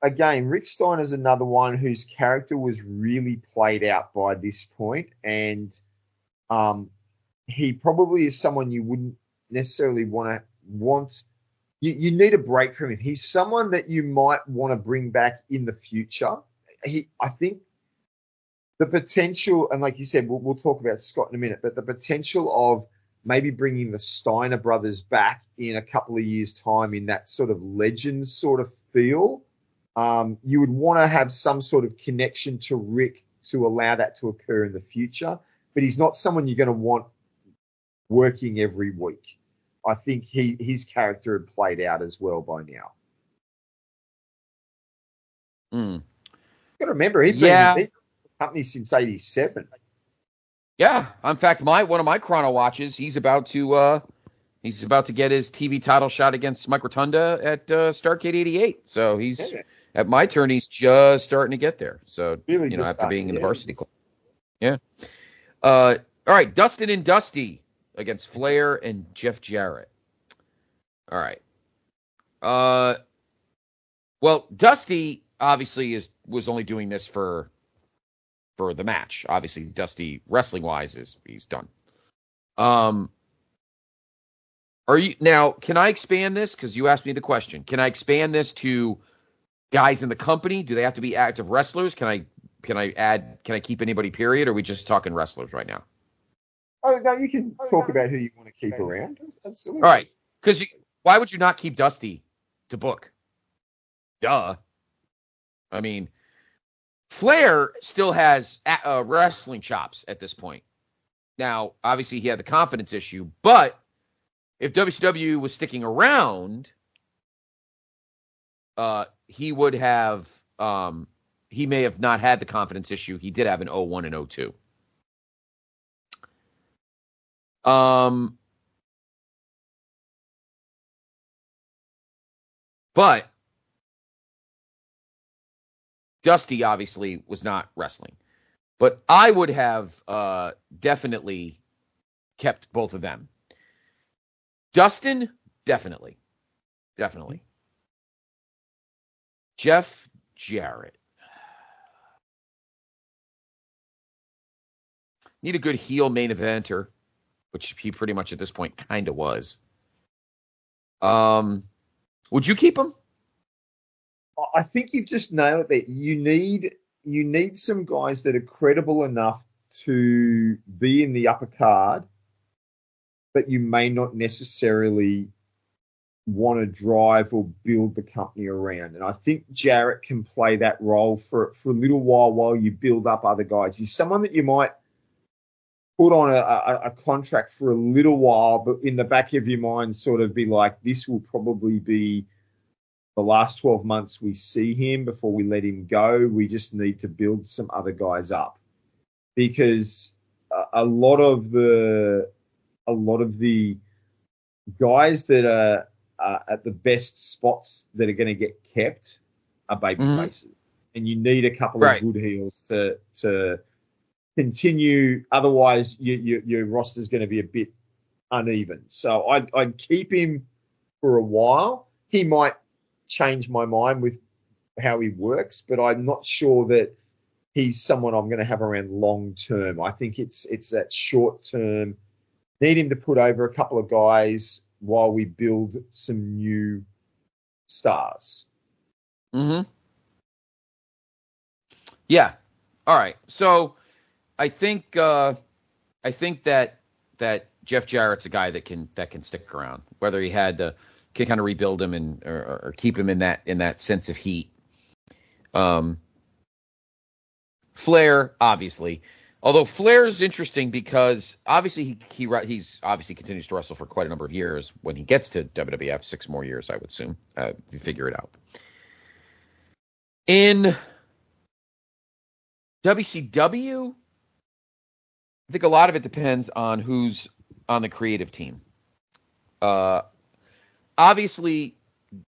C: again, Rick Steiner's another one whose character was really played out by this point, and he probably is someone you wouldn't necessarily want. You need a break from him. He's someone that you might want to bring back in the future. I think the potential, and like you said, we'll talk about Scott in a minute, but the potential of maybe bringing the Steiner brothers back in a couple of years' time in that sort of legend sort of feel, you would want to have some sort of connection to Rick to allow that to occur in the future. But he's not someone you're going to want working every week. I think his character had played out as well by now.
B: Mm.
C: Got to remember, he's been in the company since '87.
B: Yeah, in fact, one of my chrono watches, he's about to get his TV title shot against Mike Rotunda at Starrcade '88. So he's at my turn, he's just starting to get there. So
C: really,
B: after being in the varsity club. Yeah. All right, Dustin and Dusty against Flair and Jeff Jarrett. All right. Well, Dusty obviously was only doing this for the match. Obviously, Dusty wrestling wise he's done. Can I expand this? Because you asked me the question. Can I expand this to guys in the company? Do they have to be active wrestlers? Can I keep anybody, period? Or are we just talking wrestlers right now?
C: Oh, no, you can talk about who you want to keep around. Absolutely.
B: All right. Because why would you not keep Dusty to book? Duh. I mean, Flair still has wrestling chops at this point. Now, obviously, he had the confidence issue, but if WCW was sticking around, he would have. He may have not had the confidence issue. He did have an 01 and 02. But Dusty obviously was not wrestling. But I would have definitely kept both of them. Dustin, definitely. Definitely. Jeff Jarrett. Need a good heel main eventer, which he pretty much at this point kind of was. Would you keep him?
C: I think you've just nailed it there. You need some guys that are credible enough to be in the upper card, but you may not necessarily want to drive or build the company around. And I think Jarrett can play that role for a little while you build up other guys. He's someone that you might put on a contract for a little while, but in the back of your mind sort of be like, this will probably be the last 12 months we see him before we let him go. We just need to build some other guys up, because a lot of the guys that are at the best spots that are going to get kept are baby faces, and you need a couple of good heels to continue. Otherwise, your roster is going to be a bit uneven. So I'd keep him for a while. He might change my mind with how he works, but I'm not sure that he's someone I'm going to have around long term. I think it's that short term. Need him to put over a couple of guys while we build some new stars.
B: Mm-hmm. Yeah. All right. So I think that Jeff Jarrett's a guy that can stick around. Whether he had to can kind of rebuild him and or keep him in that sense of heat. Flair, obviously. Although Flair is interesting because obviously he's obviously continues to wrestle for quite a number of years. When he gets to WWF, 6 more years, I would assume, if you figure it out. In WCW, I think a lot of it depends on who's on the creative team. Obviously,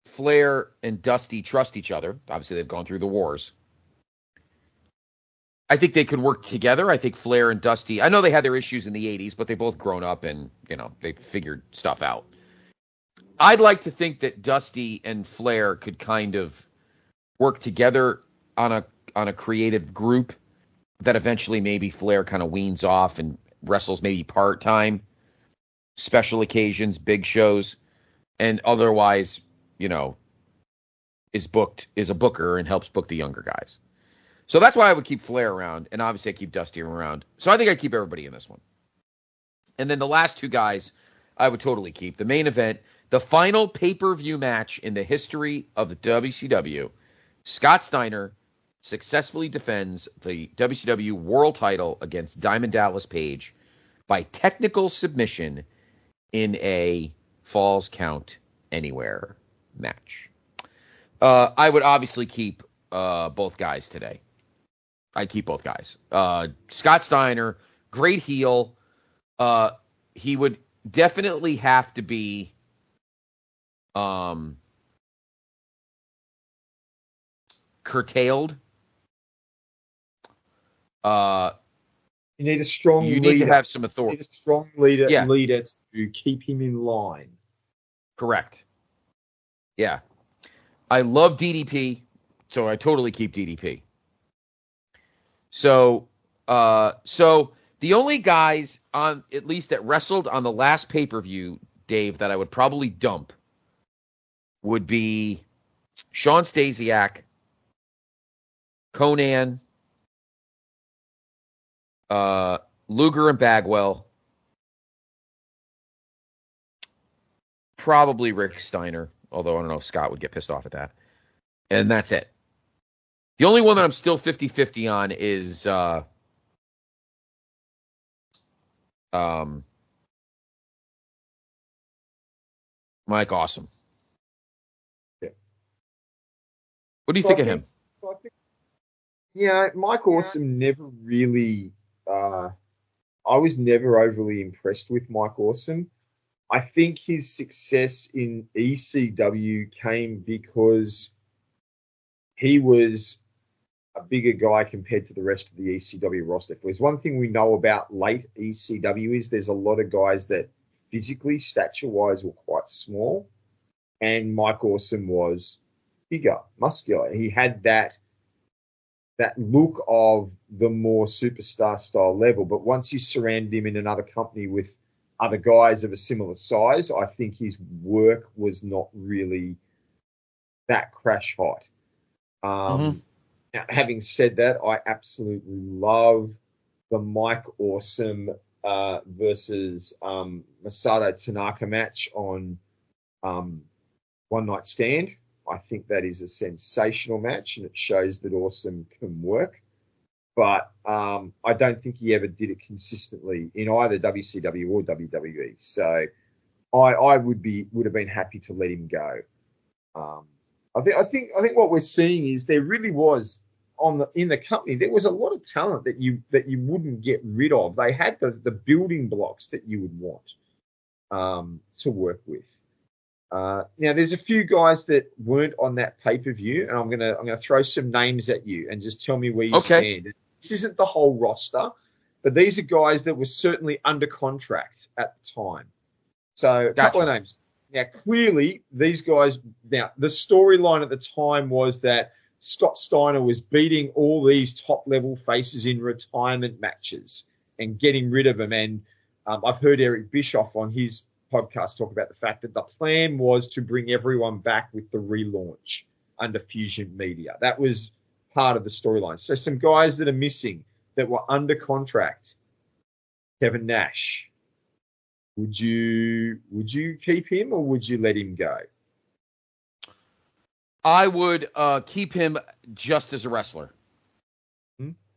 B: Flair and Dusty trust each other. Obviously, they've gone through the wars. I think they could work together. I think Flair and Dusty, I know they had their issues in the 80s, but they both grown up and, they figured stuff out. I'd like to think that Dusty and Flair could kind of work together on a creative group that eventually maybe Flair kind of weans off and wrestles maybe part-time, special occasions, big shows, and otherwise, is a booker and helps book the younger guys. So that's why I would keep Flair around, and obviously I keep Dusty around. So I think I'd keep everybody in this one. And then the last 2 guys I would totally keep. The main event, the final pay-per-view match in the history of the WCW, Scott Steiner successfully defends the WCW World title against Diamond Dallas Page by technical submission in a Falls Count Anywhere match. I would obviously keep both guys today. I'd keep both guys. Scott Steiner, great heel. He would definitely have to be curtailed.
C: You need a strong leader.
B: You need to have some authority.
C: You need a strong leader to keep him in line.
B: Correct. Yeah. I love DDP, so I totally keep DDP. So the only guys on at least that wrestled on the last pay-per-view, Dave, that I would probably dump would be Shawn Stasiak, Conan, Luger and Bagwell, probably Rick Steiner, although I don't know if Scott would get pissed off at that. And that's it. The only one that I'm still 50-50 on is Mike Awesome.
C: Yeah.
B: What do you think of him?
C: Mike Awesome never really I was never overly impressed with Mike Awesome. I think his success in ECW came because he was a bigger guy compared to the rest of the ECW roster. If there's one thing we know about late ECW is there's a lot of guys that physically, stature-wise, were quite small, and Mike Awesome was bigger, muscular. He had that look of the more superstar style level, but once you surround him in another company with other guys of a similar size, I think his work was not really that crash hot. Now, having said that, I absolutely love the Mike Awesome versus Masato Tanaka match on One Night Stand. I think that is a sensational match, and it shows that Awesome can work. But I don't think he ever did it consistently in either WCW or WWE. So I would have been happy to let him go. I think what we're seeing is there really was in the company there was a lot of talent that you wouldn't get rid of. They had the building blocks that you would want to work with. Now there's a few guys that weren't on that pay-per-view, and I'm gonna throw some names at you and just tell me where you stand. This isn't the whole roster, but these are guys that were certainly under contract at the time. So a couple of names. Now, clearly, these guys. Now, the storyline at the time was that Scott Steiner was beating all these top-level faces in retirement matches and getting rid of them. And I've heard Eric Bischoff on his podcast talk about the fact that the plan was to bring everyone back with the relaunch under Fusion Media. That was part of the storyline. So some guys that are missing that were under contract. Kevin Nash. Would you keep him or would you let him go?
B: I would keep him just as a wrestler.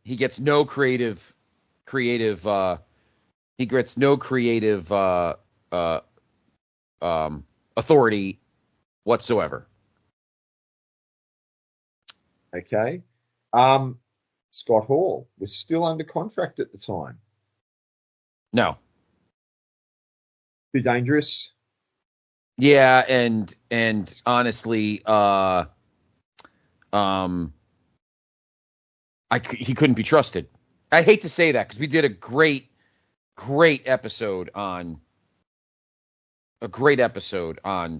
B: He gets no creative. He gets no creative authority whatsoever.
C: Okay. Scott Hall was still under contract at the time.
B: No.
C: Too dangerous.
B: Yeah, and honestly, he couldn't be trusted. I hate to say that because we did a great episode on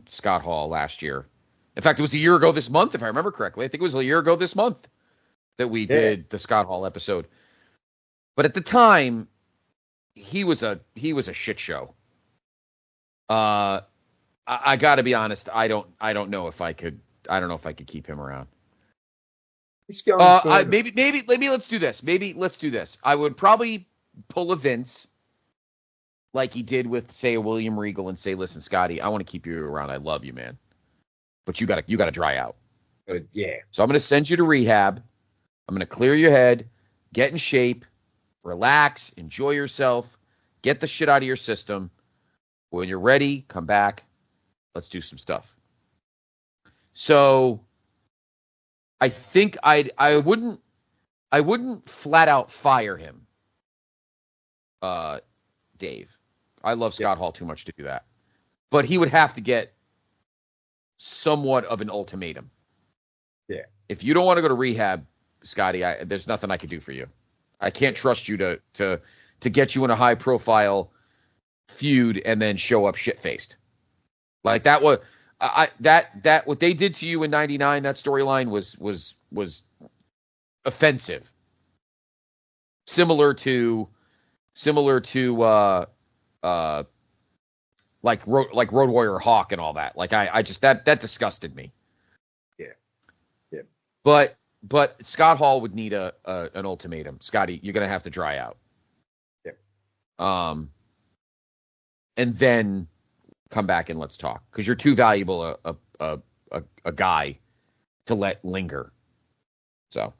B: Scott Hall last year. In fact, it was a year ago this month, if I remember correctly. I think it was a year ago this month that we did the Scott Hall episode. But at the time, he was a shit show. I got to be honest. I don't know if I could keep him around. Maybe let's do this. I would probably pull a Vince like he did with, say, a William Regal and say, listen, Scotty, I want to keep you around. I love you, man. But you gotta dry out.
C: Yeah.
B: So I'm going to send you to rehab. I'm going to clear your head, get in shape, relax, enjoy yourself, get the shit out of your system. When you're ready, come back. Let's do some stuff. So I think I wouldn't flat out fire him. Dave. I love Scott Hall too much to do that. But he would have to get somewhat of an ultimatum.
C: Yeah.
B: If you don't want to go to rehab, Scotty, there's nothing I could do for you. I can't trust you to get you in a high profile feud and then show up shit faced. Like that was that what they did to you in '99. That storyline was offensive. Similar to like Road Warrior Hawk and all that. Like I just that disgusted me.
C: Yeah.
B: But Scott Hall would need an ultimatum. Scotty, you're gonna have to dry out.
C: Yeah.
B: And then come back and let's talk because you're too valuable a guy to let linger. So,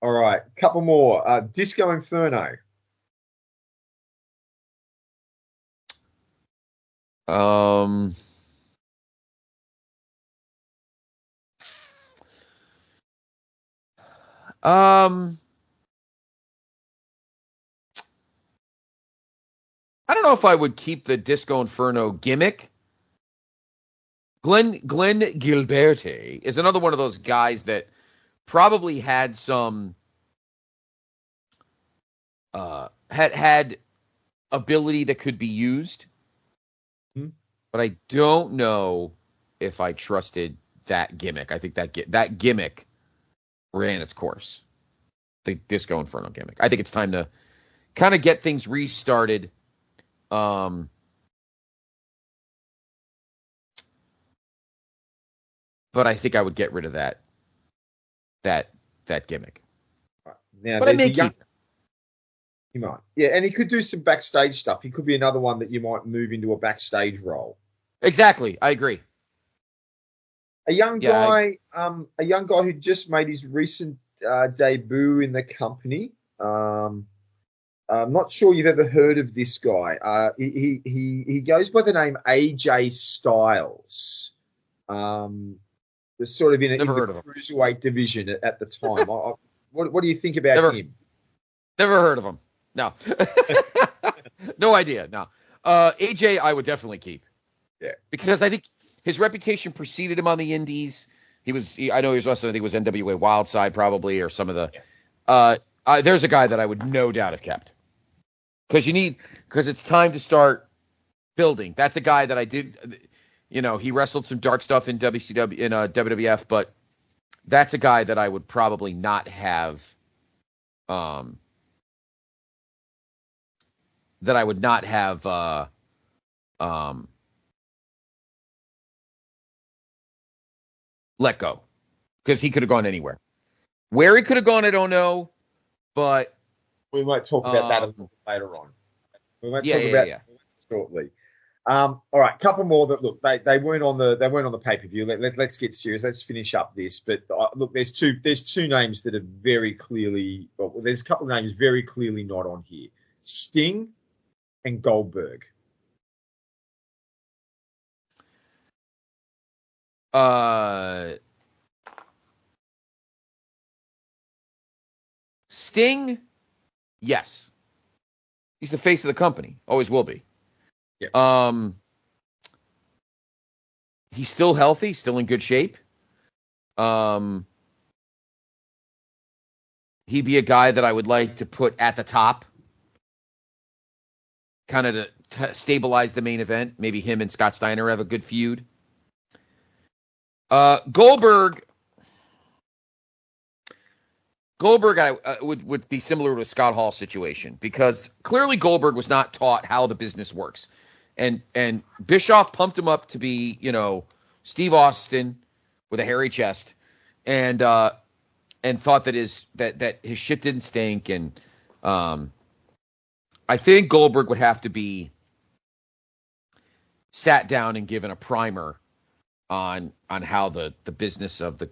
C: all right, couple more. Disco Inferno.
B: I don't know if I would keep the Disco Inferno gimmick. Glenn Gilberti is another one of those guys that probably had some had ability that could be used. But I don't know if I trusted that gimmick. I think that gimmick ran its course. The Disco Inferno gimmick. I think it's time to kind of get things restarted. But I think I would get rid of that gimmick.
C: Now,
B: but I may keep.
C: You might, yeah, and he could do some backstage stuff. He could be another one that you might move into a backstage role.
B: Exactly, I agree.
C: A young guy who just made his recent debut in the company. I'm not sure you've ever heard of this guy. He goes by the name AJ Styles. Was sort of in the cruiserweight division at the time. What do you think about him?
B: Never heard of him. No. No idea. No. AJ, I would definitely keep.
C: Yeah.
B: Because I think his reputation preceded him on the indies. I know he was wrestling, I think it was NWA Wildside probably, or some of the... Yeah. There's a guy that I would no doubt have kept. Because it's time to start building. That's a guy that I did... he wrestled some dark stuff in WCW, in WWF, but That's a guy that I would probably not have. That I would not have. Let go, because he could have gone anywhere. Where he could have gone, I don't know, but
C: we might talk about that a little bit later on. We might talk about that shortly. All right, couple more that look they weren't on the pay-per-view. Let's get serious. Let's finish up this. But look, there's two names that are very clearly. Well, there's a couple of names very clearly not on here: Sting and Goldberg.
B: Sting, yes, he's the face of the company. Always will be.
C: Yeah.
B: He's still healthy, still in good shape. He'd be a guy that I would like to put at the top, kind of to stabilize the main event. Maybe him and Scott Steiner have a good feud. Goldberg, would be similar to a Scott Hall situation, because clearly Goldberg was not taught how the business works. And Bischoff pumped him up to be, Steve Austin with a hairy chest, and thought that his shit didn't stink. And I think Goldberg would have to be sat down and given a primer on how the business of the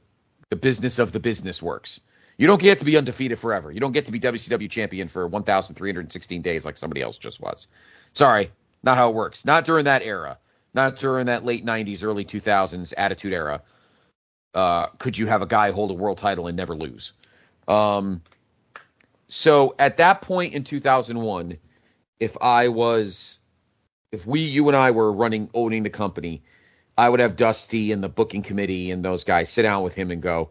B: business works. You don't get to be undefeated forever. You don't get to be WCW champion for 1,316 days like somebody else just was. Sorry. Not how it works. Not during that era. Not during that late 90s, early 2000s Attitude Era. Could you have a guy hold a world title and never lose? So at that point in 2001, if you and I were owning the company, I would have Dusty and the booking committee and those guys sit down with him and go,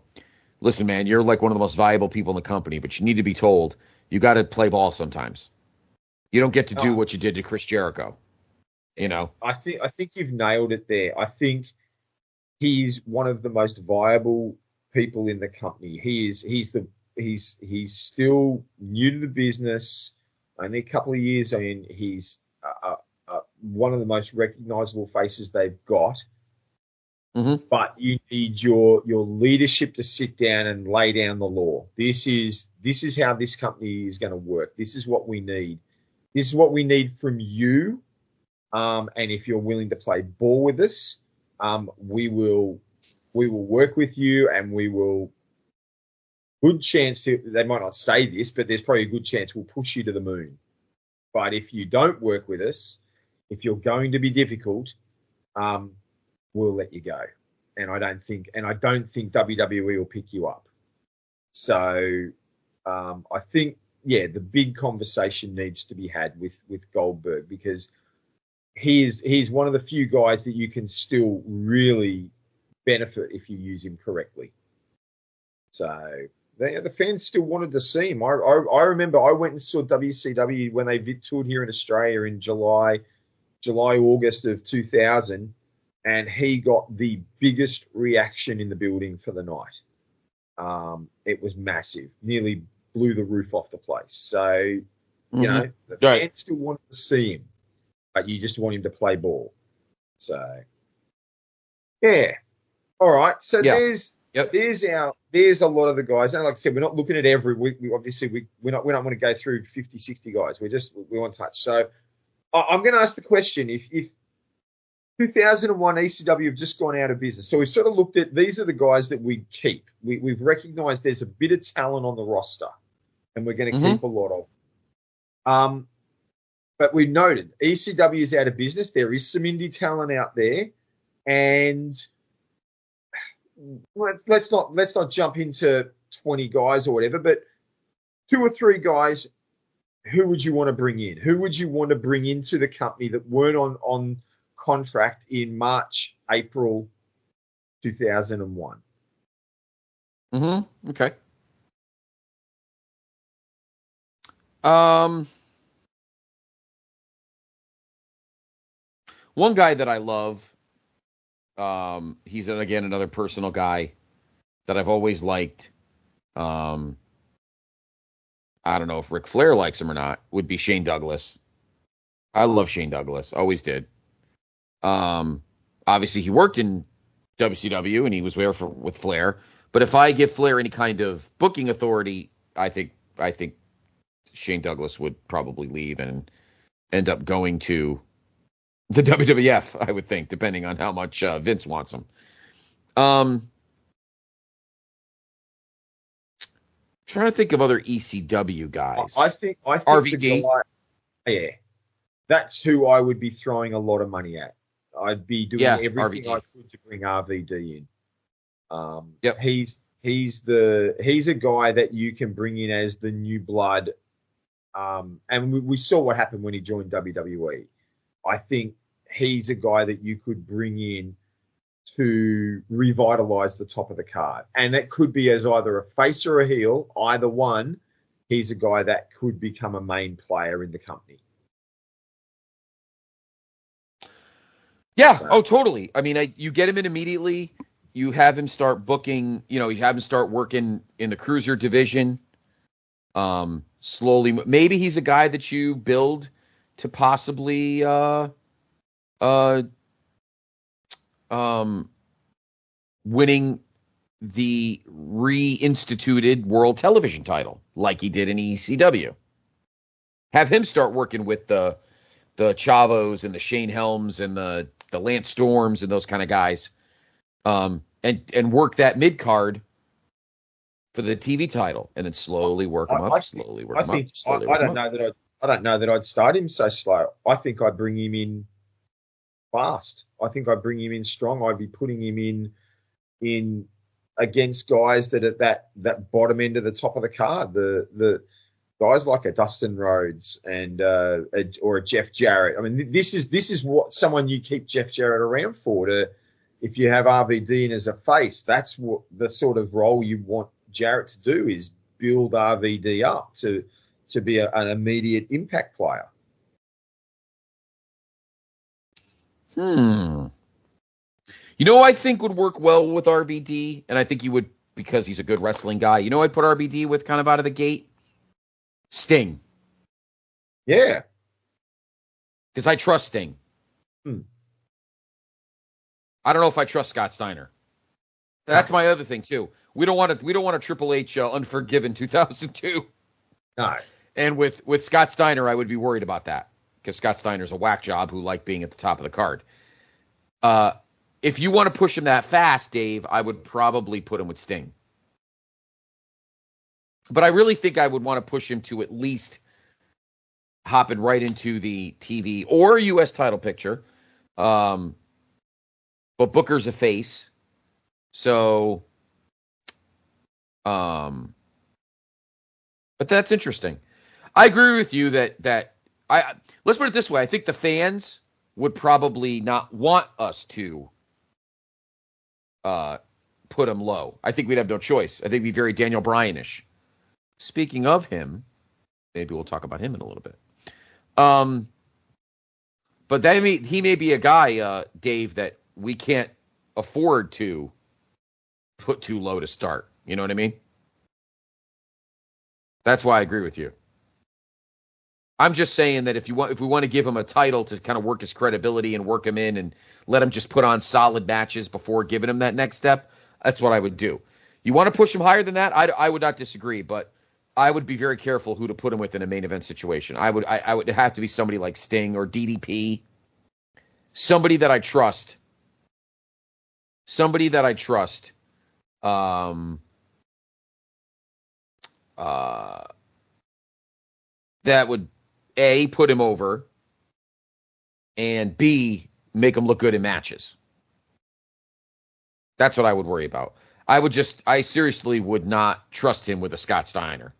B: listen, man, you're like one of the most valuable people in the company, but you need to be told you got to play ball sometimes. You don't get to do what you did to Chris Jericho.
C: I think you've nailed it there. I think he's one of the most viable people in the company. He's still new to the business, only a couple of years in. He's one of the most recognizable faces they've got.
B: Mm-hmm.
C: But you need your leadership to sit down and lay down the law. This is how this company is going to work. This is what we need. This is what we need from you. And if you're willing to play ball with us, we will work with you, and we will. Good chance they might not say this, but there's probably a good chance we'll push you to the moon. But if you don't work with us, if you're going to be difficult, we'll let you go. And I don't think WWE will pick you up. So I think, the big conversation needs to be had with Goldberg, because he's one of the few guys that you can still really benefit if you use him correctly. So the fans still wanted to see him. I remember I went and saw WCW when they toured here in Australia in July, August of 2000, and he got the biggest reaction in the building for the night. It was massive, nearly blew the roof off the place. So, the fans still wanted to see him, but you just want him to play ball. So, yeah. All right. So there's a lot of the guys. And like I said, we're not looking at every week. We don't want to go through 50, 60 guys. We want to touch. So I'm going to ask the question, if 2001 ECW have just gone out of business. So we've sort of looked at, these are the guys that we keep. We've recognized there's a bit of talent on the roster, and we're going to keep a lot of. But we've noted ECW is out of business. There is some indie talent out there, and let's not jump into 20 guys or whatever, but 2 or 3 guys. Who would you want to bring in? Who would you want to bring into the company that weren't on contract in March, April 2001?
B: Okay. One guy that I love, he's again another personal guy that I've always liked. I don't know if Ric Flair likes him or not, would be Shane Douglas. I love Shane Douglas. Always did. Obviously, he worked in WCW and he was there with Flair. But if I give Flair any kind of booking authority, I think Shane Douglas would probably leave and end up going to the WWF, I would think, depending on how much Vince wants him. Trying to think of other ECW guys.
C: I think
B: RVD.
C: the guy, yeah, that's who I would be throwing a lot of money at. I'd be doing everything
B: RVD.
C: I could to bring RVD in.
B: Yep.
C: He's a guy that you can bring in as the new blood. And we saw what happened when he joined WWE. I think he's a guy that you could bring in to revitalize the top of the card. And that could be as either a face or a heel, either one. He's a guy that could become a main player in the company.
B: Yeah. Oh, totally. I mean, you get him in immediately. You have him start booking, you have him start working in the cruiser division. Slowly, maybe he's a guy that you build to possibly, winning the reinstituted world television title like he did in ECW. Have him start working with the Chavos and the Shane Helms and the Lance Storms and those kind of guys, and work that mid card for the TV title, and then slowly work him up. I
C: don't know that I'd start him so slow. I think I'd bring him in fast. I think I'd bring him in strong. I'd be putting him in against guys that at that bottom end of the top of the card. The guys like a Dustin Rhodes and or a Jeff Jarrett. I mean, this is what someone you keep Jeff Jarrett around for. If you have RVD in as a face, that's what the sort of role you want Jarrett to do, is build RVD up to be an immediate impact player.
B: I think would work well with RVD, and I think he would because he's a good wrestling guy. I'd put RVD with kind of out of the gate? Sting.
C: Yeah.
B: Because I trust Sting. I don't know if I trust Scott Steiner. That's my other thing too. We don't want a Triple H Unforgiven 2002.
C: No.
B: And with Scott Steiner, I would be worried about that because Scott Steiner's a whack job who liked being at the top of the card. If you want to push him that fast, Dave, I would probably put him with Sting. But I really think I would want to push him to at least hopping right into the TV or U.S. title picture. But Booker's a face. So, but that's interesting. I agree with you that let's put it this way. I think the fans would probably not want us to put him low. I think we'd have no choice. I think it'd be very Daniel Bryan-ish. Speaking of him, maybe we'll talk about him in a little bit. But he may be a guy, Dave, that we can't afford to put too low to start. You know what I mean? That's why I agree with you. I'm just saying that if we want to give him a title to kind of work his credibility and work him in and let him just put on solid matches before giving him that next step, that's what I would do. You want to push him higher than that? I would not disagree, but I would be very careful who to put him with in a main event situation. I would have to be somebody like Sting or DDP, somebody that I trust. That would A, put him over, and B, make him look good in matches. That's what I would worry about. I seriously would not trust him with a Scott Steiner.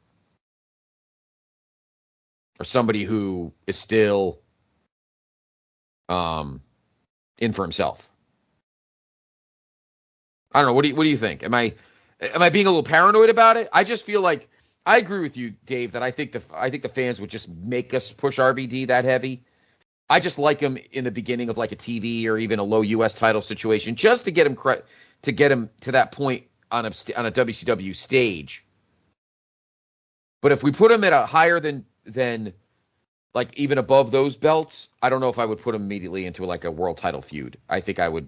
B: Or somebody who is still in for himself. I don't know. What do you think? Am I being a little paranoid about it? I just feel like I agree with you, Dave, that I think the fans would just make us push RVD that heavy. I just like him in the beginning of like a TV or even a low U.S. title situation, just to get him to that point on a WCW stage. But if we put him at a higher than like even above those belts, I don't know if I would put him immediately into like a world title feud. I think I would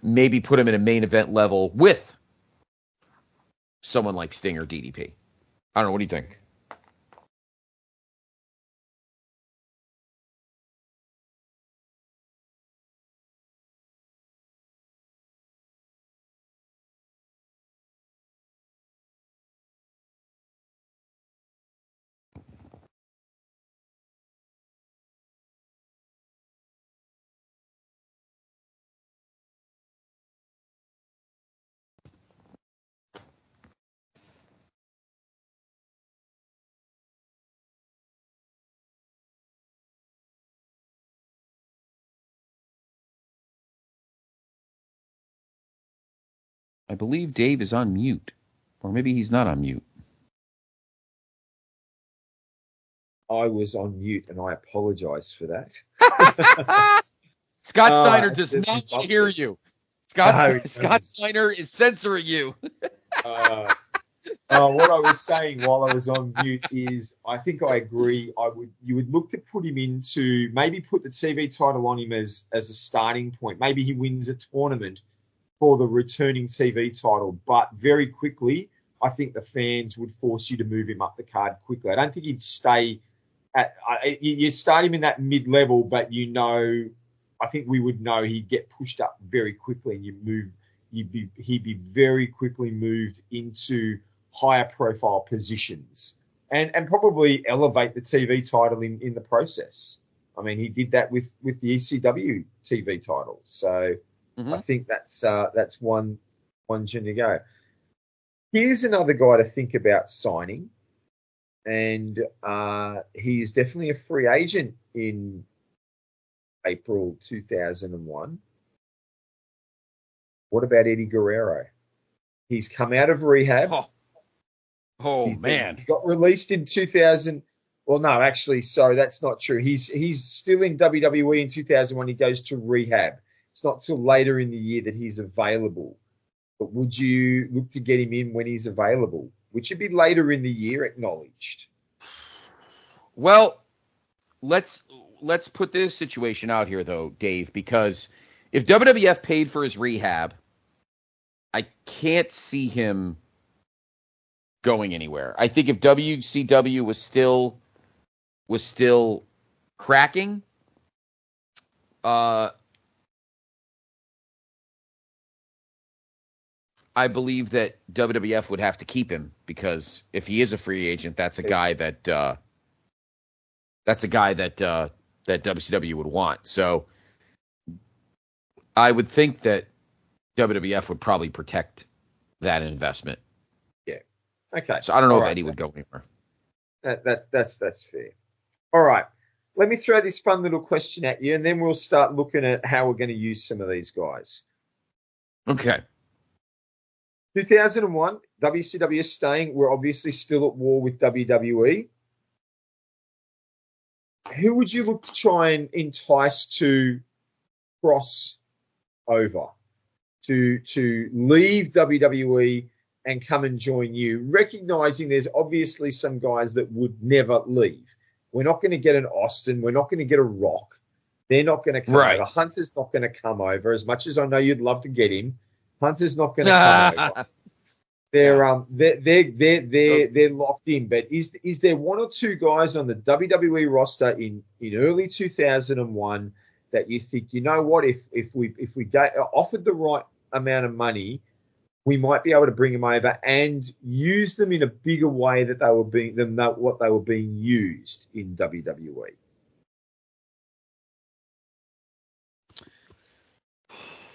B: maybe put him in a main event level with someone like Sting or DDP. I don't know. What do you think? I believe Dave is on mute. Or maybe he's not on mute.
C: I was on mute, and I apologize for that.
B: Scott Steiner does not want to hear you. Scott Steiner is censoring you.
C: What I was saying while I was on mute is, I think I agree. You would look to put him into, maybe put the TV title on him as a starting point. Maybe he wins a tournament for the returning TV title, but very quickly, I think the fans would force you to move him up the card quickly. I don't think he'd stay at. You start him in that mid-level, but I think we would know he'd get pushed up very quickly, and he'd be very quickly moved into higher profile positions, and probably elevate the TV title in the process. I mean, he did that with the ECW TV title, so. I think that's one gin to go. Here's another guy to think about signing, and he is definitely a free agent in April 2001. What about Eddie Guerrero? He's come out of rehab.
B: Man.
C: He got released in 2000. Well, no, actually, sorry, that's not true. He's still in WWE in 2001. He goes to rehab. It's not till later in the year that he's available. But would you look to get him in when he's available? Which should be later in the year, acknowledged.
B: Well, let's put this situation out here, though, Dave, because if WWF paid for his rehab, I can't see him going anywhere. I think if WCW was still cracking, I believe that WWF would have to keep him, because if he is a free agent, that's a guy that WCW would want. So I would think that WWF would probably protect that investment.
C: Yeah. Okay.
B: So I don't know if Eddie would go anywhere.
C: That's fair. All right. Let me throw this fun little question at you, and then we'll start looking at how we're going to use some of these guys.
B: Okay.
C: 2001, WCW is staying. We're obviously still at war with WWE. Who would you look to try and entice to cross over, to leave WWE and come and join you, recognizing there's obviously some guys that would never leave? We're not going to get an Austin. We're not going to get a Rock. They're not going to come over. Hunter's not going to come over. As much as I know you'd love to get him, Hunter's not going to come over. They're locked in. But is there one or two guys on the WWE roster in early 2001 that you think, you know what, if we get offered the right amount of money, we might be able to bring them over and use them in a bigger way than what they were being used in WWE?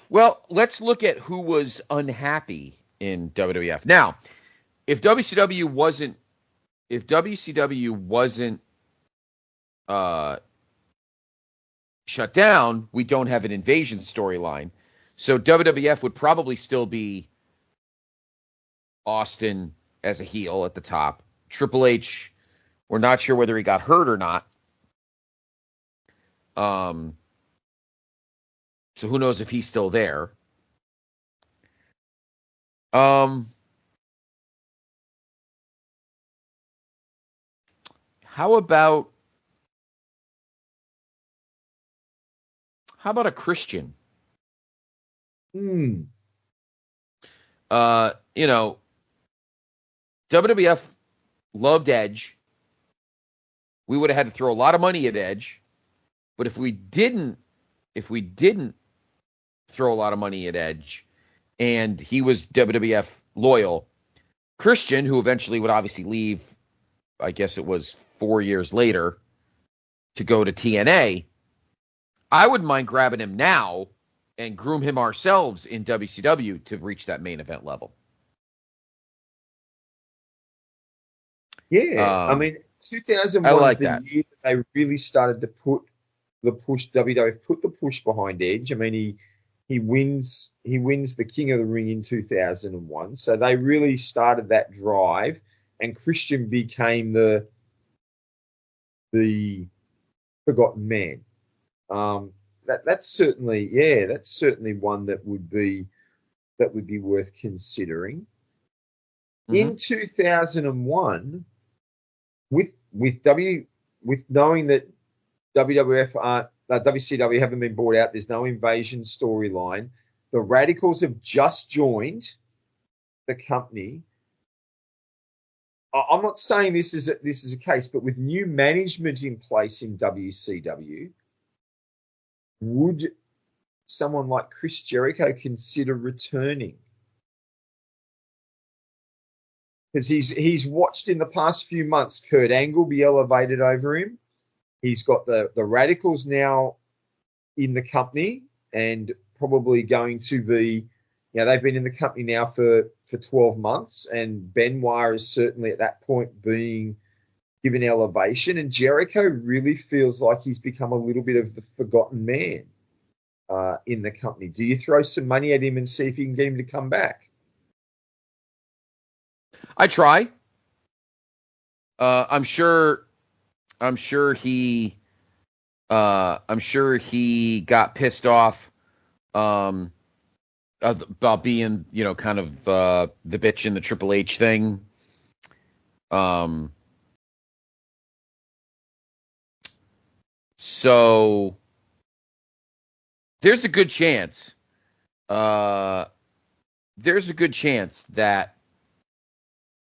B: Well, let's look at who was unhappy in WWF. Now, if WCW wasn't shut down, we don't have an invasion storyline. So WWF would probably still be Austin as a heel at the top. Triple H, we're not sure whether he got hurt or not. So who knows if he's still there. How about a Christian?
C: Hmm.
B: You know, WWF loved Edge. We would have had to throw a lot of money at Edge, but if we didn't throw a lot of money at Edge, and he was WWF loyal, Christian, who eventually would obviously leave, I guess it was 4 years later, to go to TNA, I wouldn't mind grabbing him now and groom him ourselves in WCW to reach that main event level.
C: Yeah, I mean, 2001
B: I
C: is
B: like
C: the
B: that.
C: year that they really started to put the push. WWF put the push behind Edge. I mean, he wins the King of the Ring in 2001, so they really started that drive, and Christian became the forgotten man. That's certainly one that would be worth considering.
B: Mm-hmm.
C: In 2001, with knowing that WCW haven't been bought out, there's no invasion storyline. The Radicals have just joined the company. I'm not saying this is a case, but with new management in place in WCW, would someone like Chris Jericho consider returning? Because he's watched in the past few months Kurt Angle be elevated over him. He's got the Radicals now in the company and probably going to be, they've been in the company now for 12 months, and Benoit is certainly at that point being given elevation, and Jericho really feels like he's become a little bit of the forgotten man in the company. Do you throw some money at him and see if you can get him to come back?
B: I try. I'm sure he got pissed off about being, kind of the bitch in the Triple H thing. So there's a good chance that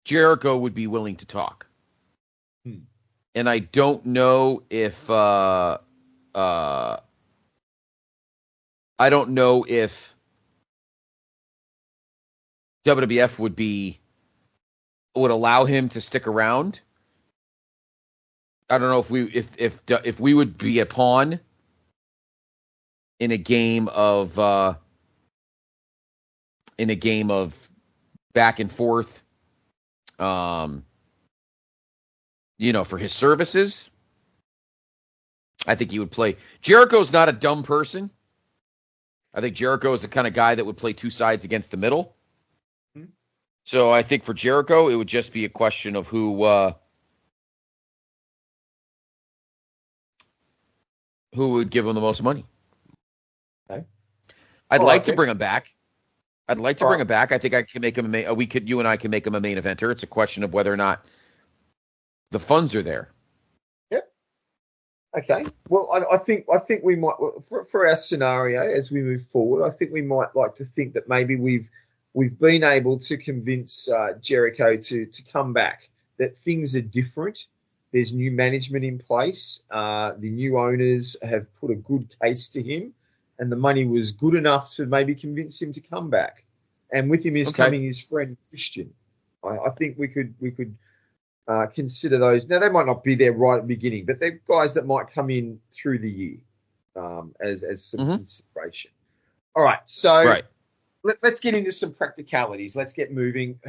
B: Jericho would be willing to talk. And I don't know if WWF would allow him to stick around. I don't know if we would be a pawn in a game of back and forth, for his services. I think he would play. Jericho's not a dumb person. I think Jericho is the kind of guy that would play two sides against the middle. Mm-hmm. So I think for Jericho, it would just be a question of who would give him the most money.
C: Okay.
B: I'd like to bring him back. I think I can make him you and I can make him a main eventer. It's a question of whether or not the funds are there.
C: Yep. Okay. Well, I think we might, for our scenario as we move forward, I think we might like to think that maybe we've been able to convince Jericho to come back. That things are different. There's new management in place. The new owners have put a good case to him, and the money was good enough to maybe convince him to come back. And with him is coming his friend Christian. I think we could consider those. Now, they might not be there right at the beginning, but they're guys that might come in through the year as some consideration. All right, so let's get into some practicalities. Let's get moving.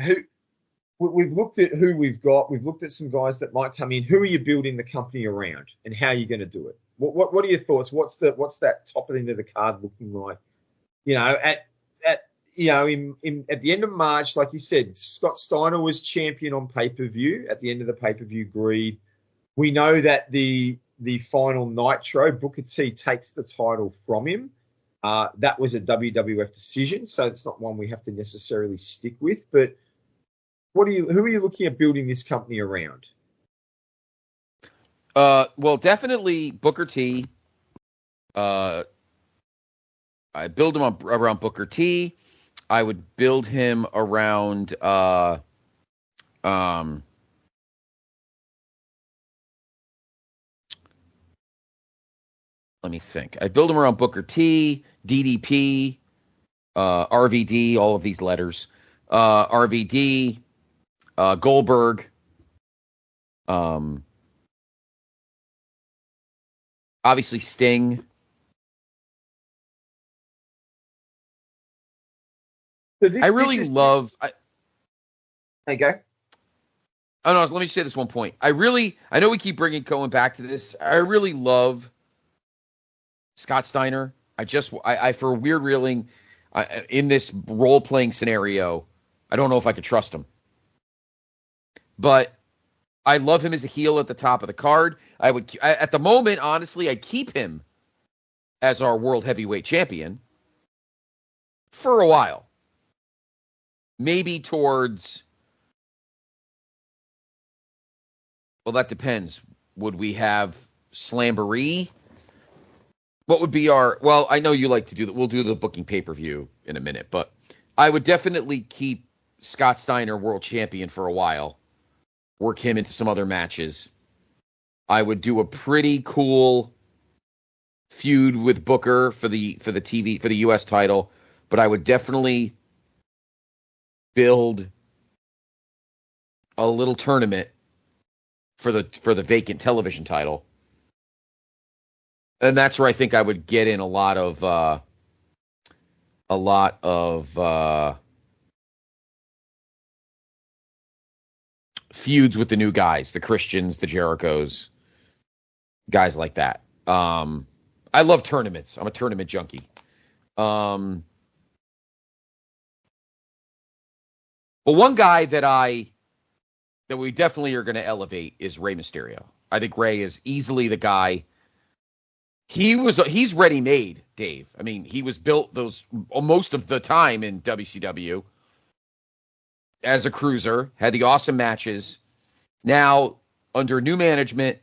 C: We've looked at who we've got. We've looked at some guys that might come in. Who are you building the company around, and how are you going to do it? What are your thoughts? What's that top end of the card looking like? At the end of March, like you said, Scott Steiner was champion on pay-per-view. At the end of the pay-per-view greed, we know that the final Nitro, Booker T takes the title from him. That was a WWF decision, so it's not one we have to necessarily stick with. But who are you looking at building this company around?
B: Well, definitely Booker T. I build him around Booker T. I would build him around let me think. I'd build him around Booker T, DDP, RVD, all of these letters. RVD, Goldberg, obviously Sting.
C: So
B: I really love.
C: There you go.
B: Oh no, let me say this one point. I know we keep going back to this. I really love Scott Steiner. I for a weird reeling, in this role playing scenario, I don't know if I could trust him. But I love him as a heel at the top of the card. At the moment, honestly, I'd keep him as our world heavyweight champion for a while. Maybe towards, well, that depends. Would we have Slamboree? What would be well, I know you like to do that. We'll do the booking pay-per-view in a minute, but I would definitely keep Scott Steiner world champion for a while. Work him into some other matches. I would do a pretty cool feud with Booker for the US title, but I would definitely build a little tournament for the vacant television title. And that's where I think I would get in a lot of feuds with the new guys, the Christians, the Jerichos, guys like that. I love tournaments. I'm a tournament junkie. But one guy that we definitely are going to elevate is Rey Mysterio. I think Rey is easily the guy. He's ready-made, Dave. I mean, he was built most of the time in WCW as a cruiser, had the awesome matches. Now, under new management,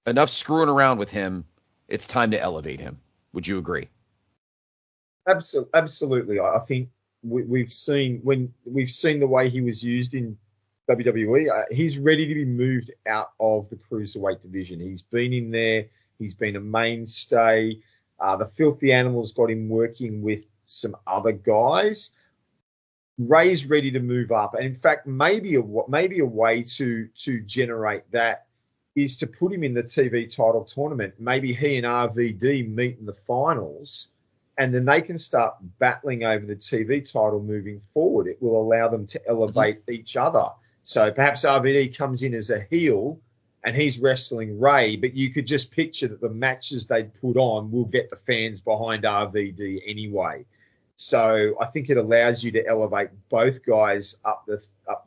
B: enough screwing around with him, it's time to elevate him. Would you agree?
C: Absolutely. I think we've seen the way he was used in WWE. He's ready to be moved out of the cruiserweight division. He's been in there. He's been a mainstay. The Filthy Animals got him working with some other guys. Ray's ready to move up, and in fact, maybe a way to generate that is to put him in the TV title tournament. Maybe he and RVD meet in the finals, and then they can start battling over the TV title moving forward. It will allow them to elevate each other. So perhaps RVD comes in as a heel and he's wrestling Ray, but you could just picture that the matches they'd put on will get the fans behind RVD anyway. So I think it allows you to elevate both guys up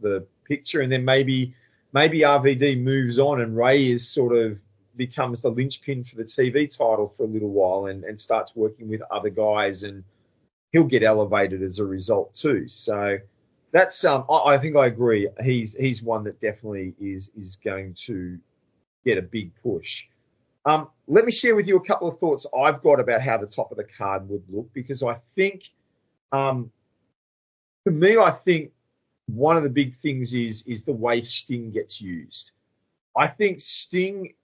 C: the picture, and then maybe RVD moves on and Ray is sort of becomes the linchpin for the TV title for a little while and starts working with other guys, and he'll get elevated as a result too. So that's I think I agree. He's one that definitely is going to get a big push. Let me share with you a couple of thoughts I've got about how the top of the card would look, because I think, for me, I think one of the big things is the way Sting gets used. I think Sting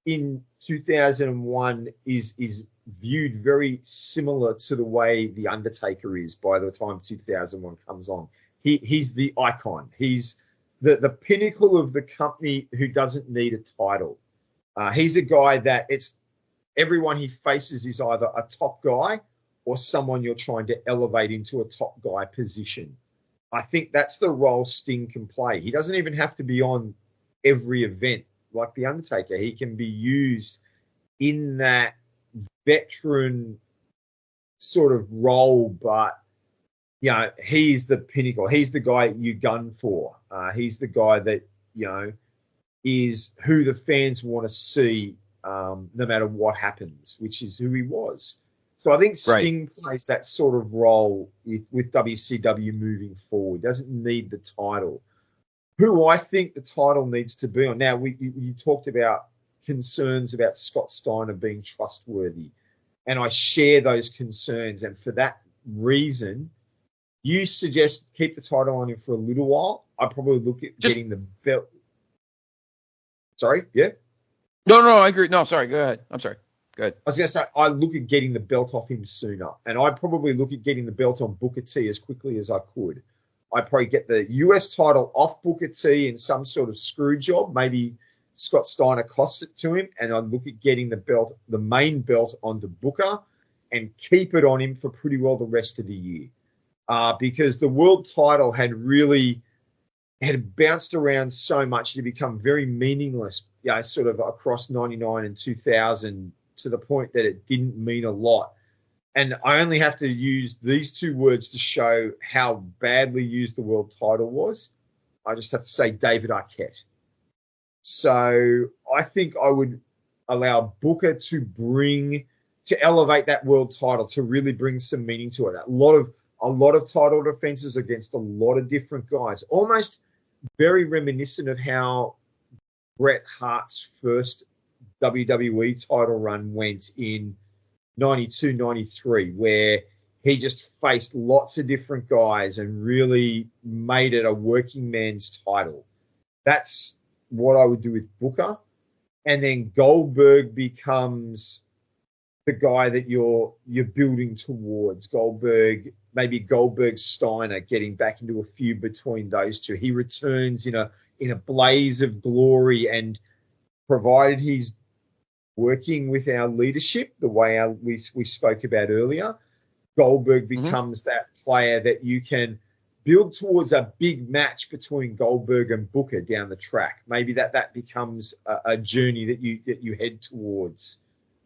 C: in 2001 is viewed very similar to the way The Undertaker is by the time 2001 comes on. He's the icon. He's the pinnacle of the company who doesn't need a title. He's a guy that everyone he faces is either a top guy or someone you're trying to elevate into a top guy position. I think that's the role Sting can play. He doesn't even have to be on every event like The Undertaker. He can be used in that veteran sort of role, but he's the pinnacle. He's the guy you gun for. He's the guy that, is who the fans want to see no matter what happens, which is who he was. So I think
B: Right.
C: Sting plays that sort of role with WCW moving forward. Doesn't need the title. Who I think the title needs to be on. Now, you talked about concerns about Scott Steiner being trustworthy, and I share those concerns. And for that reason, you suggest keep the title on him for a little while. I'd probably look at getting the belt. Sorry, yeah?
B: No, I agree. No, sorry, go ahead. I'm sorry. Go ahead.
C: I was going to say, I look at getting the belt off him sooner, and I'd probably look at getting the belt on Booker T as quickly as I could. I'd probably get the US title off Booker T in some sort of screw job. Maybe Scott Steiner costs it to him, and I'd look at getting the belt, the main belt, onto Booker and keep it on him for pretty well the rest of the year. Because the world title had bounced around so much to become very meaningless, sort of across 99 and 2000, to the point that it didn't mean a lot. And I only have to use these two words to show how badly used the world title was. I just have to say David Arquette. So I think I would allow Booker to elevate that world title, to really bring some meaning to it. A lot of title defenses against a lot of different guys, almost very reminiscent of how Bret Hart's first WWE title run went in 92, 93, where he just faced lots of different guys and really made it a working man's title. That's what I would do with Booker. And then Goldberg becomes the guy that you're building towards. Maybe Goldberg Steiner, getting back into a feud between those two. He returns in a blaze of glory, and provided he's working with our leadership the way we spoke about earlier, Goldberg becomes that player that you can build towards a big match between Goldberg and Booker down the track. Maybe that becomes a journey that you head towards,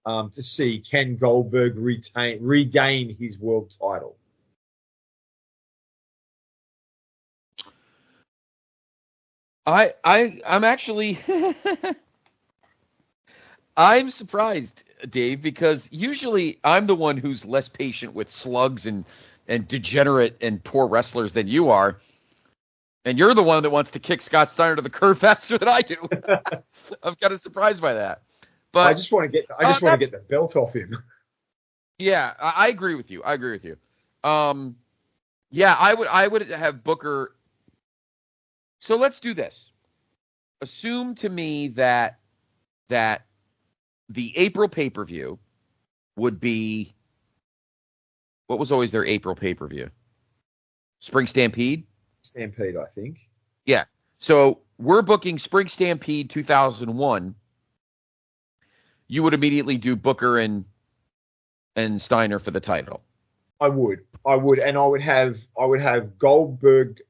C: to see, can Goldberg regain his world title.
B: I'm actually I'm surprised, Dave, because usually I'm the one who's less patient with slugs and degenerate and poor wrestlers than you are. And you're the one that wants to kick Scott Steiner to the curb faster than I do. I'm kind of surprised by that. But
C: I just want to get the belt off him.
B: Yeah, I agree with you. Yeah, I would have Booker. So let's do this. Assume to me that the April pay-per-view would be, what was always their April pay-per-view? Spring Stampede?
C: Stampede, I think.
B: Yeah. So we're booking Spring Stampede 2001. You would immediately do Booker and Steiner for the title.
C: I would, and I would have Goldberg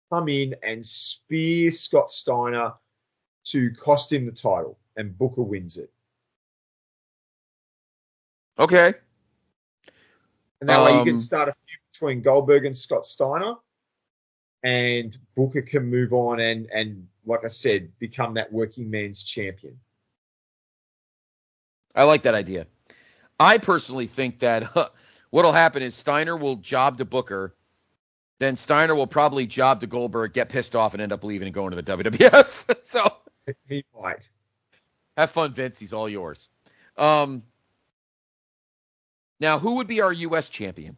C: come in and spear Scott Steiner to cost him the title, and Booker wins it.
B: Okay.
C: And that way you can start a feud between Goldberg and Scott Steiner, and Booker can move on and like I said, become that working man's champion.
B: I like that idea. I personally think that what'll happen is Steiner will job to Booker, then Steiner will probably job to Goldberg, get pissed off, and end up leaving and going to the WWF. So
C: he might.
B: Have fun, Vince. He's all yours. Now, who would be our U.S. champion?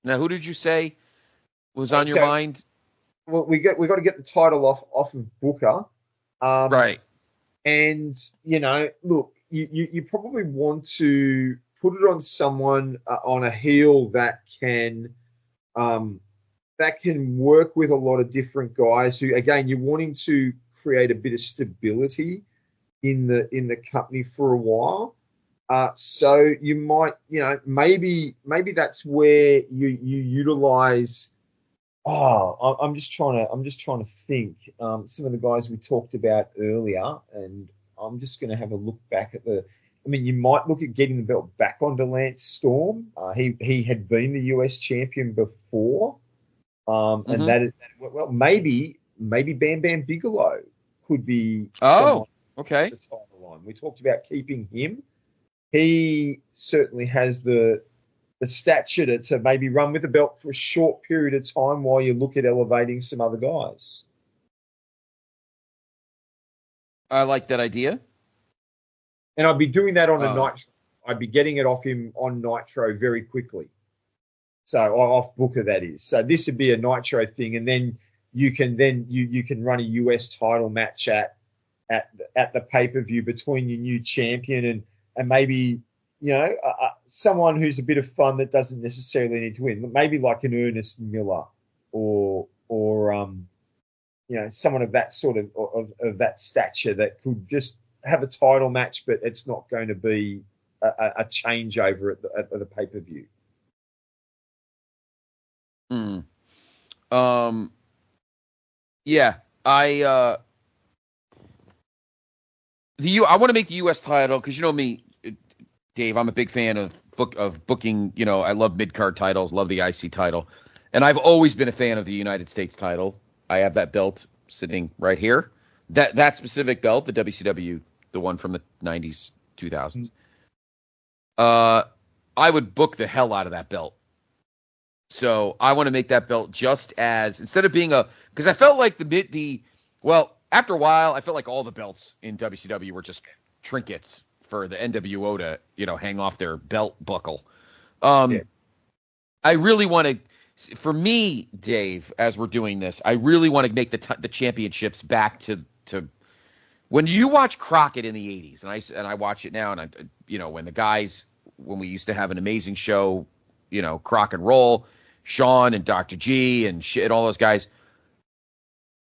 B: Now, who did you say was on your mind?
C: Well, we got to get the title off of Booker.
B: Right.
C: And, look, you probably want to put it on someone on a heel that can work with a lot of different guys who, again, you're wanting to create a bit of stability in the company for a while. So you might, maybe that's where you utilize. I'm just trying to think. Some of the guys we talked about earlier, and I'm just going to have a look back at you might look at getting the belt back onto Lance Storm. He had been the US champion before, and that well, maybe Bam Bam Bigelow could be.
B: Oh, okay.
C: The title line. We talked about keeping him. he certainly has the stature to maybe run with the belt for a short period of time while you look at elevating some other guys.
B: I like that idea.
C: And I'd be doing that on a Nitro. I'd be getting it off him on Nitro very quickly. So off Booker, that is. So this would be a Nitro thing, and then you can run a US title match at the pay-per-view between your new champion and maybe, someone who's a bit of fun that doesn't necessarily need to win. Maybe like an Ernest Miller or someone of that sort of that stature that could just have a title match, but it's not going to be a changeover at the pay-per-view.
B: Yeah, I want to make the U.S. title because you know me, Dave. I'm a big fan of booking. I love mid-card titles, love the IC title, and I've always been a fan of the United States title. I have that belt sitting right here. That specific belt, the WCW, the one from the 90s, 2000s. I would book the hell out of that belt. So I want to make that belt just as, instead of being because I felt like after a while, I felt like all the belts in WCW were just trinkets for the NWO to, hang off their belt buckle. I really want to, for me, Dave, as we're doing this, I really want to make the championships back to when you watch Crockett in the 80s, and I watch it now, and when we used to have an amazing show, Crock and Roll, Sean and Dr. G and shit, all those guys.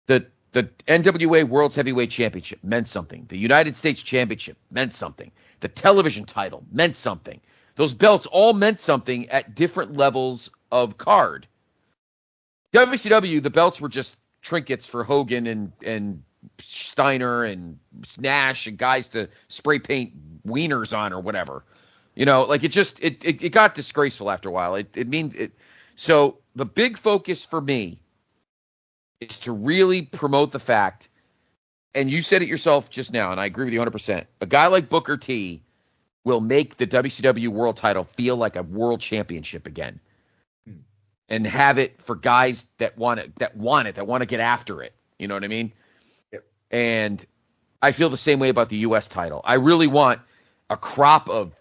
B: The NWA World's Heavyweight Championship meant something. The United States Championship meant something. The television title meant something. Those belts all meant something at different levels of card. WCW, the belts were just trinkets for Hogan and Steiner and Nash and guys to spray paint wieners on or whatever. It got disgraceful after a while. It means it. So the big focus for me is to really promote the fact, and you said it yourself just now, and I agree with you 100%. A guy like Booker T will make the WCW world title feel like a world championship again, and have it for guys that want to get after it. You know what I mean?
C: Yep.
B: And I feel the same way about the U.S. title. I really want a crop of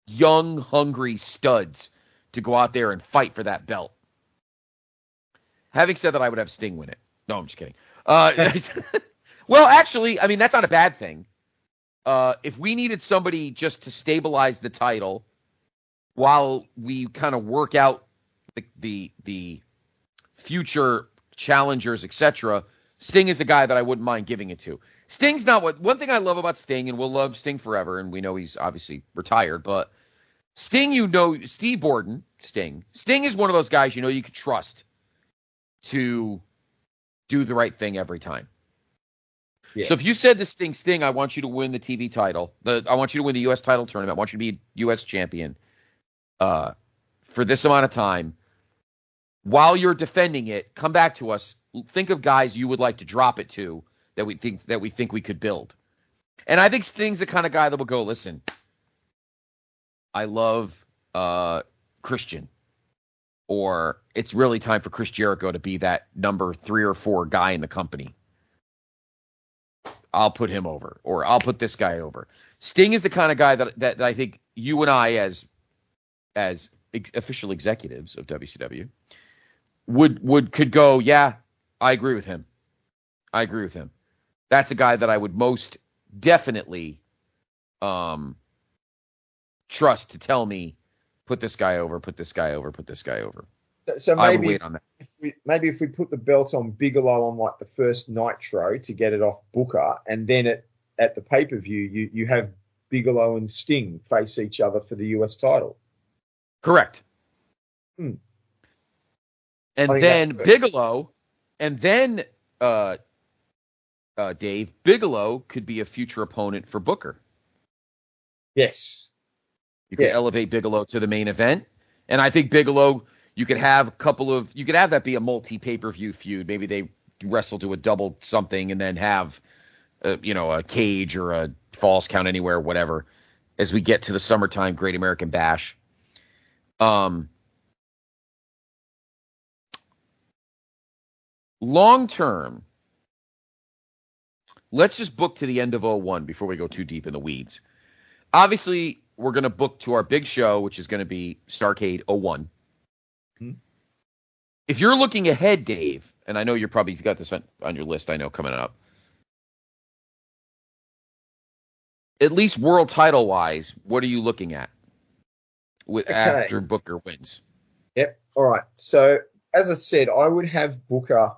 B: young, hungry studs to go out there and fight for that belt. Having said that, I would have Sting win it. No, I'm just kidding. Well, actually, I mean, that's not a bad thing. If we needed somebody just to stabilize the title while we kind of work out the future challengers, etc., Sting is a guy that I wouldn't mind giving it to. Sting's not one thing I love about Sting, and we'll love Sting forever, and we know he's obviously retired, but Sting, Steve Borden, Sting is one of those guys you could trust to do the right thing every time. Yes. So if you said to Sting, I want you to win the TV title, I want you to win the U.S. title tournament, I want you to be U.S. champion for this amount of time, while you're defending it, come back to us, think of guys you would like to drop it to that we think we could build. And I think Sting's the kind of guy that will go, listen, I love Christian, or it's really time for Chris Jericho to be that number 3 or 4 guy in the company. I'll put him over, or I'll put this guy over. Sting is the kind of guy that I think you and I, as official executives of WCW, could go, yeah, I agree with him. That's a guy that I would most definitely trust to tell me, put this guy over.
C: So maybe if we put the belt on Bigelow on like the first Nitro to get it off Booker, and then at the pay-per-view you have Bigelow and Sting face each other for the US title.
B: Correct. And then Bigelow, and then Dave, Bigelow could be a future opponent for Booker.
C: Yes.
B: You could elevate Bigelow to the main event. And I think Bigelow, you could have that be a multi-pay-per-view feud. Maybe they wrestle to a double something and then have, a cage or a falls count anywhere, whatever. as we get to the summertime Great American Bash. Long term, let's just book to the end of 01 before we go too deep in the weeds. Obviously, we're going to book to our big show, which is going to be Starrcade 01.
C: Hmm.
B: If you're looking ahead, Dave, and I know you've got this on your list, I know, coming up. At least world title wise, what are you looking at after Booker wins?
C: Yep. All right. So as I said, I would have Booker.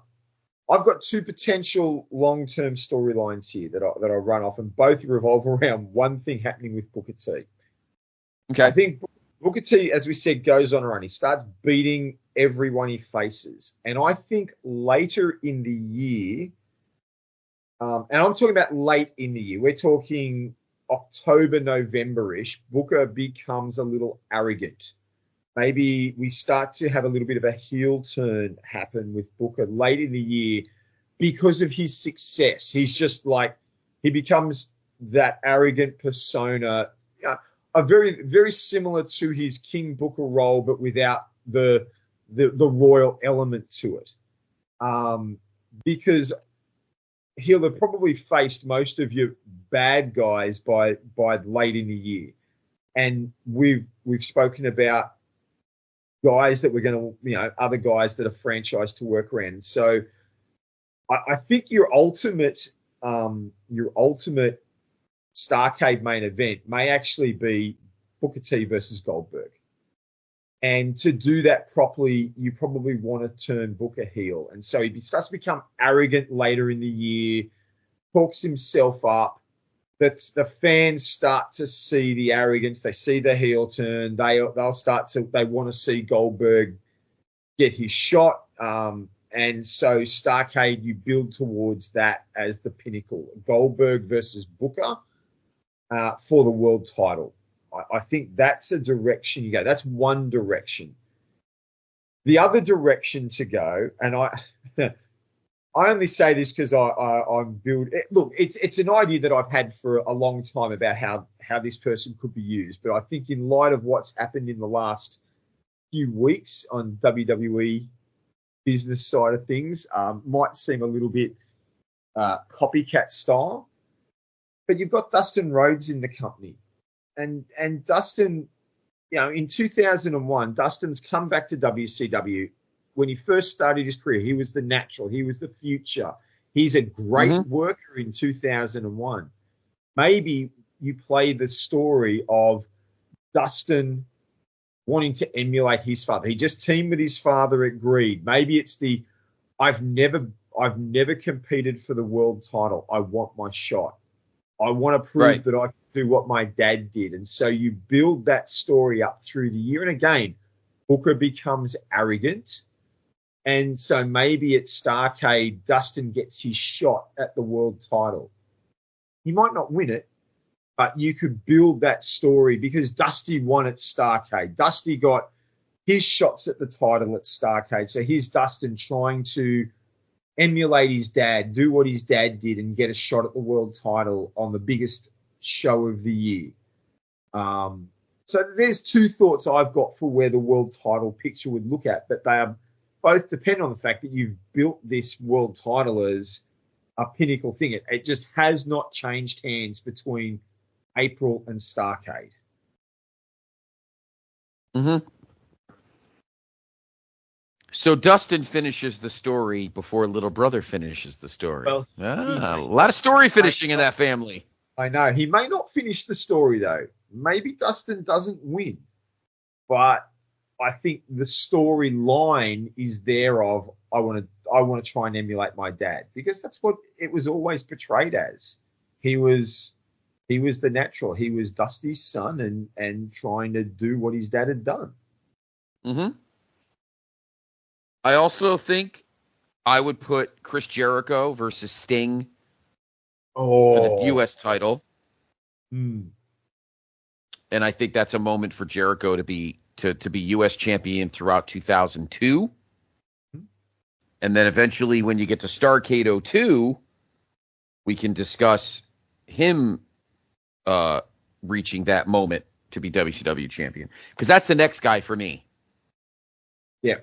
C: I've got two potential long-term storylines here that I run off, and both revolve around one thing happening with Booker T.
B: Okay.
C: I think Booker T, as we said, goes on a run. He starts beating everyone he faces, and I think later in the year, and I'm talking about late in the year, we're talking October, November-ish, Booker becomes a little arrogant. Maybe we start to have a little bit of a heel turn happen with Booker late in the year because of his success. He's just like, he becomes that arrogant persona, a very, very similar to his King Booker role, but without the royal element to it. Because he'll have probably faced most of your bad guys by late in the year. And we've spoken about guys that we're going to, other guys that are franchised to work around. So I think your ultimate Starrcade main event may actually be Booker T versus Goldberg. And to do that properly, you probably want to turn Booker heel. And so he starts to become arrogant later in the year, talks himself up. The fans start to see the arrogance. They see the heel turn. They want to see Goldberg get his shot. And so Starrcade, you build towards that as the pinnacle. Goldberg versus Booker for the world title. I think that's a direction you go. That's one direction. The other direction to go, and I only say this because I'm build. Look, it's an idea that I've had for a long time about how this person could be used. But I think in light of what's happened in the last few weeks on WWE business side of things, might seem a little bit copycat style. But you've got Dustin Rhodes in the company, and Dustin, in 2001, Dustin's come back to WCW. When he first started his career, he was the natural. He was the future. He's a great worker in 2001. Maybe you play the story of Dustin wanting to emulate his father. He just teamed with his father at Greed. Maybe it's I've never competed for the world title. I want my shot. I want to prove that I can do what my dad did. And so you build that story up through the year. And again, Booker becomes arrogant. And so maybe at Starrcade, Dustin gets his shot at the world title. He might not win it, but you could build that story because Dusty won at Starrcade. Dusty got his shots at the title at Starrcade. So here's Dustin trying to emulate his dad, do what his dad did, and get a shot at the world title on the biggest show of the year. So there's two thoughts I've got for where the world title picture would look at, but they are both depend on the fact that you've built this world title as a pinnacle thing. It just has not changed hands between April and Starrcade.
B: Mm-hmm. So Dustin finishes the story before little brother finishes the story.
C: Well,
B: a lot of story finishing in that family.
C: I know. He may not finish the story, though. Maybe Dustin doesn't win. But I think the storyline is there of I want to try and emulate my dad, because that's what it was always portrayed as. He was the natural. He was Dusty's son and trying to do what his dad had done.
B: Mm-hmm. I also think I would put Chris Jericho versus Sting for the U.S. title.
C: Mm.
B: And I think that's a moment for Jericho to be U.S. champion throughout 2002. And then eventually when you get to Starrcade 02, we can discuss him reaching that moment to be WCW champion. Because that's the next guy for me.
C: Yeah.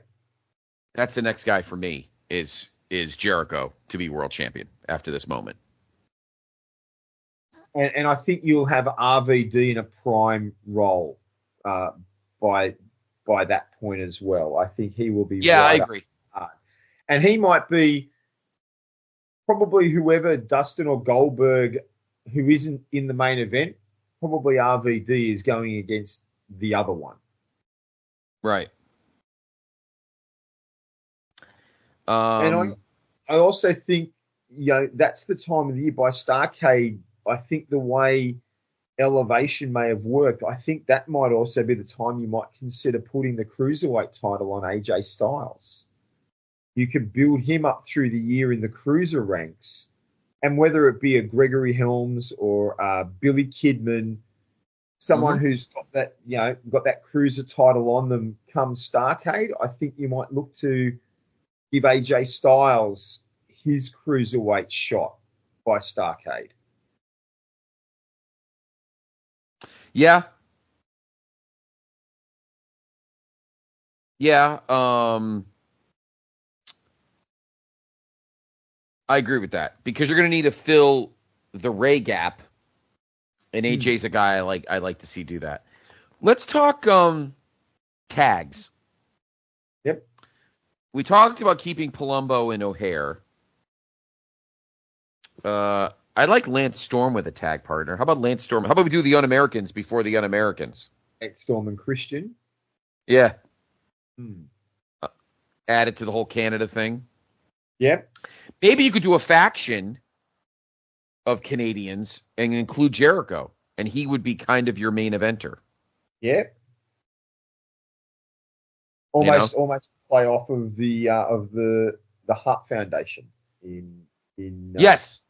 B: That's the next guy for me is Jericho to be world champion after this moment.
C: And I think you'll have RVD in a prime role by that point as well. I think he will be.
B: Yeah,
C: right
B: I agree.
C: And he might be probably whoever, Dustin or Goldberg, who isn't in the main event, probably RVD is going against the other one.
B: Right.
C: And I also think, that's the time of the year by Starrcade. I think the way Elevation may have worked, I think that might also be the time you might consider putting the Cruiserweight title on AJ Styles. You could build him up through the year in the cruiser ranks, and whether it be a Gregory Helms or Billy Kidman, someone who's got that cruiser title on them come Starrcade, I think you might look to give AJ Styles his cruiserweight shot by Starrcade.
B: Yeah. Yeah. I agree with that because you're going to need to fill the Ray gap, and AJ's a guy I like to see do that. Let's talk tags.
C: Yep.
B: We talked about keeping Palumbo and O'Hare. I like Lance Storm with a tag partner. How about Lance Storm? How about we do the Un-Americans before the Un-Americans?
C: Storm and Christian.
B: Yeah. Add it to the whole Canada thing.
C: Yep.
B: Maybe you could do a faction of Canadians and include Jericho, and he would be kind of your main eventer.
C: Yep. Almost play off of the Hart Foundation in
B: yes.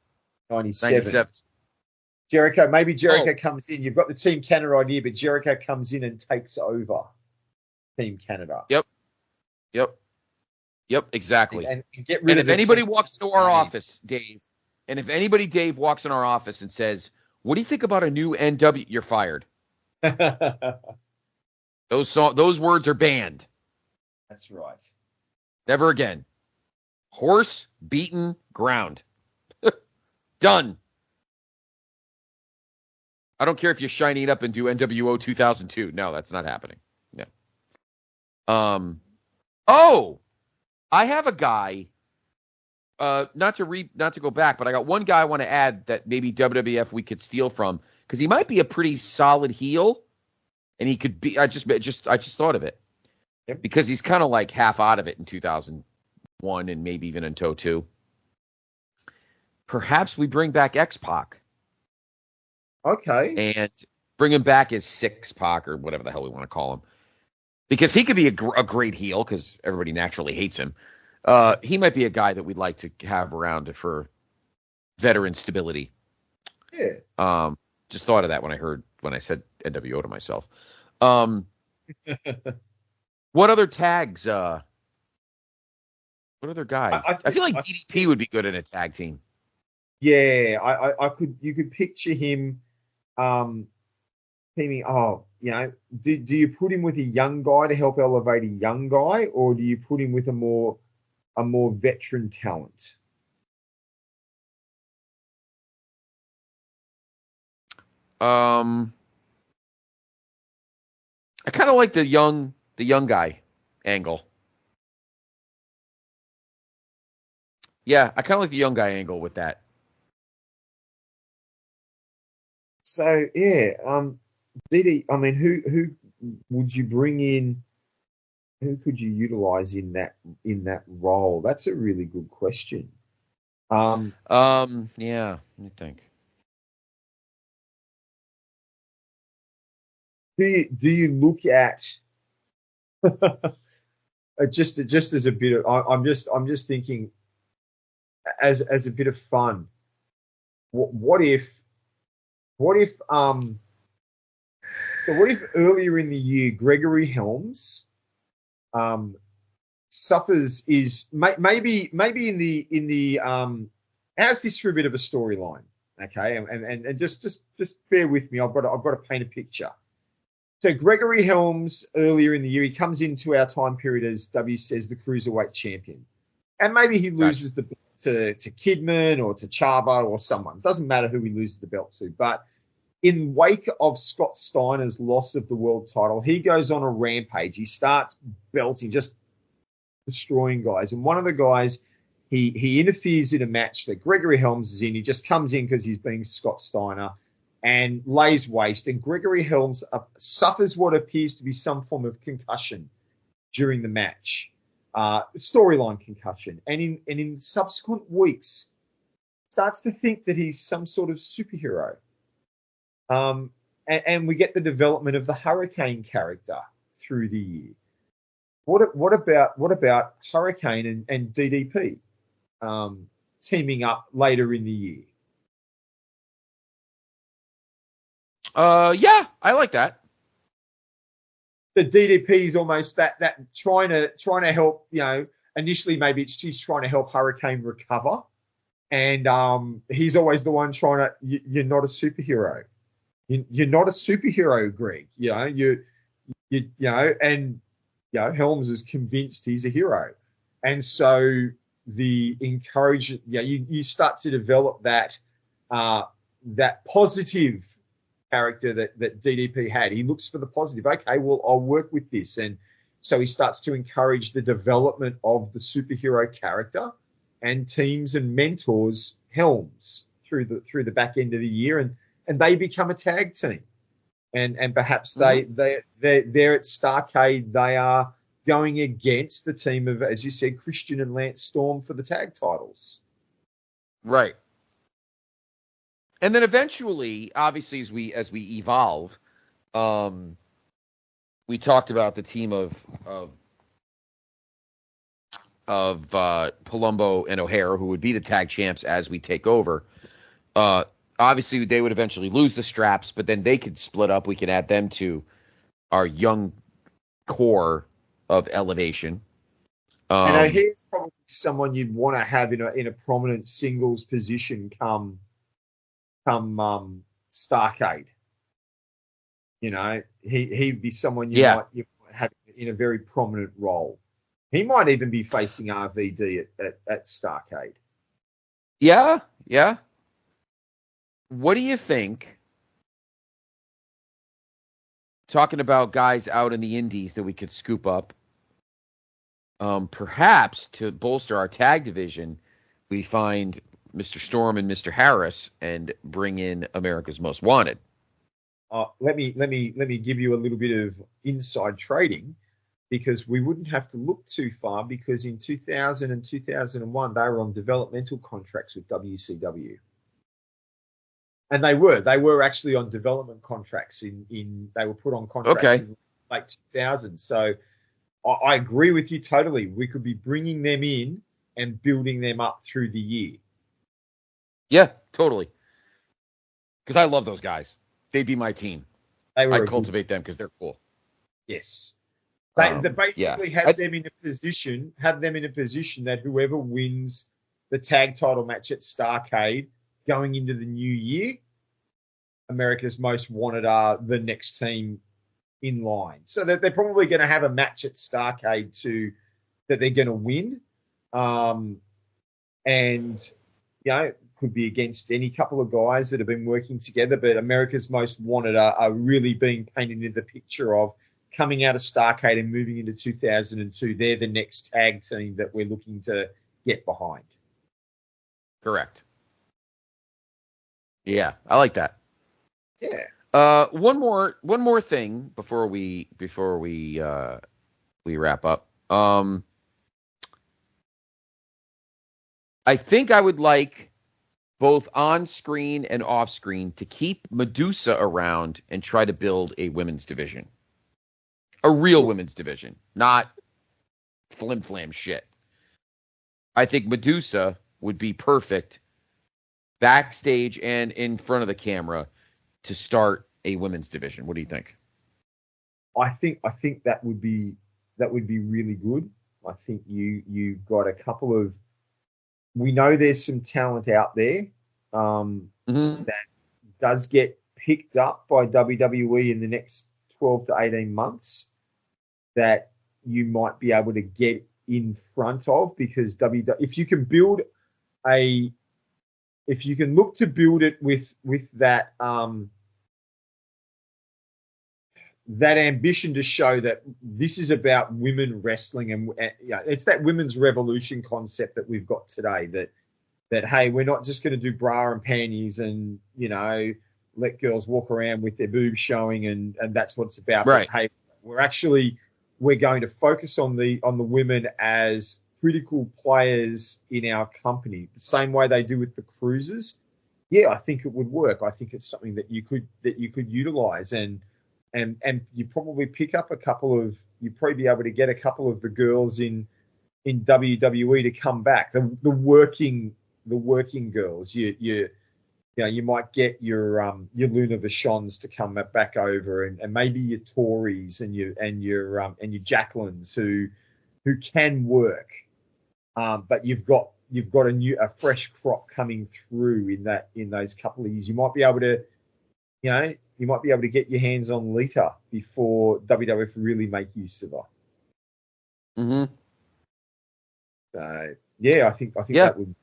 C: 97. Jericho comes in. You've got the Team Canada idea, but Jericho comes in and takes over Team Canada.
B: Yep, exactly.
C: And get rid of
B: if anybody walks into our office, Dave, and if anybody, Dave, walks in our office and says, "What do you think about a new NW?" You're fired. Those words are banned.
C: That's right.
B: Never again. Horse beaten ground. Done. I don't care if you shiny it up and do NWO 2002. No, that's not happening. Yeah. I have a guy. Not to go back, but I got one guy I want to add that maybe WWF we could steal from because he might be a pretty solid heel, and he could be. I just thought of it because he's kind of like half out of it in 2001 and maybe even in 2002. Perhaps we bring back X-Pac.
C: Okay.
B: And bring him back as Six-Pac or whatever the hell we want to call him. Because he could be a great heel because everybody naturally hates him. He might be a guy that we'd like to have around for veteran stability.
C: Yeah.
B: Just thought of that when I said NWO to myself. What other tags? What other guys? I feel like DDP would be good in a tag team.
C: Yeah, you could picture him teaming. Do you put him with a young guy to help elevate a young guy, or do you put him with a more veteran talent?
B: I kind of like the young guy angle. Yeah, I kind of like the young guy angle with that.
C: So yeah, DD. I mean, who would you bring in? Who could you utilize in that role? That's a really good question.
B: Yeah, let me think.
C: Do you look at just as a bit of? I'm just thinking as a bit of fun. What if earlier in the year Gregory Helms suffers maybe in the how's this for a bit of a storyline? Okay, and just bear with me. I've got to paint a picture. So Gregory Helms earlier in the year, he comes into our time period as W says the cruiserweight champion, and maybe he loses the belt to Kidman or to Chavo or someone. Doesn't matter who he loses the belt to, but in wake of Scott Steiner's loss of the world title, he goes on a rampage. He starts belting, just destroying guys. And one of the guys, he interferes in a match that Gregory Helms is in. He just comes in because he's being Scott Steiner and lays waste. And Gregory Helms suffers what appears to be some form of concussion during the match, storyline concussion. And in subsequent weeks, starts to think that he's some sort of superhero. And we get the development of the Hurricane character through the year. What about Hurricane and DDP teaming up later in the year?
B: Yeah, I like that.
C: The DDP is almost that trying to help. Initially maybe she's trying to help Hurricane recover, and he's always the one trying to. You're not a superhero. You're not a superhero, Greg. Helms is convinced he's a hero, and so the encourage. You start to develop that positive character that DDP had. He looks for the positive. Okay, well, I'll work with this, and so he starts to encourage the development of the superhero character, and teams and mentors Helms through the back end of the year, and they become a tag team, and perhaps they're at Starrcade. They are going against the team of, as you said, Christian and Lance Storm for the tag titles.
B: Right. And then eventually, obviously, as we evolve, we talked about the team of Palumbo and O'Hare, who would be the tag champs as we take over. Obviously, they would eventually lose the straps, but then they could split up. We could add them to our young core of Elevation.
C: And O'Hare's probably someone you'd want to have in a prominent singles position come Starrcade. He'd be someone you might have in a very prominent role. He might even be facing RVD at Starrcade.
B: Yeah. What do you think? Talking about guys out in the indies that we could scoop up, perhaps to bolster our tag division, we find Mr. Storm and Mr. Harris and bring in America's Most Wanted.
C: Let me give you a little bit of inside trading, because we wouldn't have to look too far, because in 2000 and 2001 they were on developmental contracts with WCW. And they were actually on development contracts they were put on contracts in late 2000. So I agree with you totally. We could be bringing them in and building them up through the year.
B: Yeah, totally. Because I love those guys. They'd be my team. I'd cultivate them because they're cool.
C: Yes. They basically have them in a position that whoever wins the tag title match at Starrcade going into the new year, America's Most Wanted are the next team in line. So they're probably going to have a match at Starrcade that they're going to win. And, could be against any couple of guys that have been working together, but America's Most Wanted are really being painted into the picture of coming out of Starrcade and moving into 2002. They're the next tag team that we're looking to get behind.
B: Correct. Yeah, I like that.
C: Yeah.
B: One more thing before we wrap up. I think I would like both on screen and off screen to keep Medusa around and try to build a women's division. A real women's division, not flim-flam shit. I think Medusa would be perfect backstage and in front of the camera to start a women's division. What do you think?
C: I think that would be really good. I think you've got a couple of. We know there's some talent out there. that does get picked up by WWE in the next 12 to 18 months that you might be able to get in front of, because if you can look to build it with that that ambition to show that this is about women wrestling, and it's that women's revolution concept that we've got today, that hey, we're not just going to do bra and panties and let girls walk around with their boobs showing and that's what it's about.
B: Right.
C: But, hey, we're going to focus on the women as critical players in our company, the same way they do with the cruisers. Yeah, I think it would work. I think it's something that you could utilize, and you probably pick up you'd probably be able to get a couple of the girls in WWE to come back. The working girls. You might get your Luna Vachons to come back over, and maybe your Tories and your Jacquelines who can work. But you've got a fresh crop coming through in those couple of years. You might be able to get your hands on Lita before WWF really make use of her.
B: Mm-hmm.
C: So yeah, I think that would.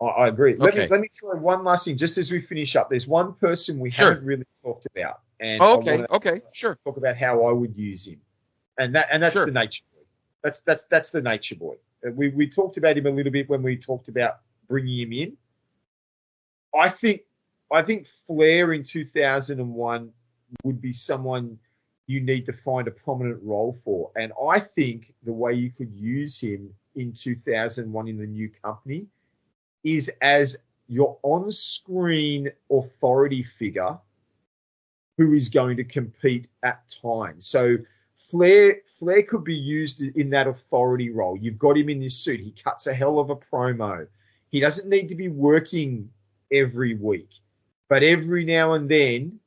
C: I agree. Let me throw one last thing just as we finish up. There's one person we haven't really talked about, and
B: sure.
C: Talk about how I would use him, and that's the Nature Boy. That's the Nature Boy. We talked about him a little bit when we talked about bringing him in. I think Flair in 2001 would be someone you need to find a prominent role for, and I think the way you could use him in 2001 in the new company is as your on-screen authority figure who is going to compete at times. So Flair could be used in that authority role. You've got him in this suit. He cuts a hell of a promo. He doesn't need to be working every week, but every now and then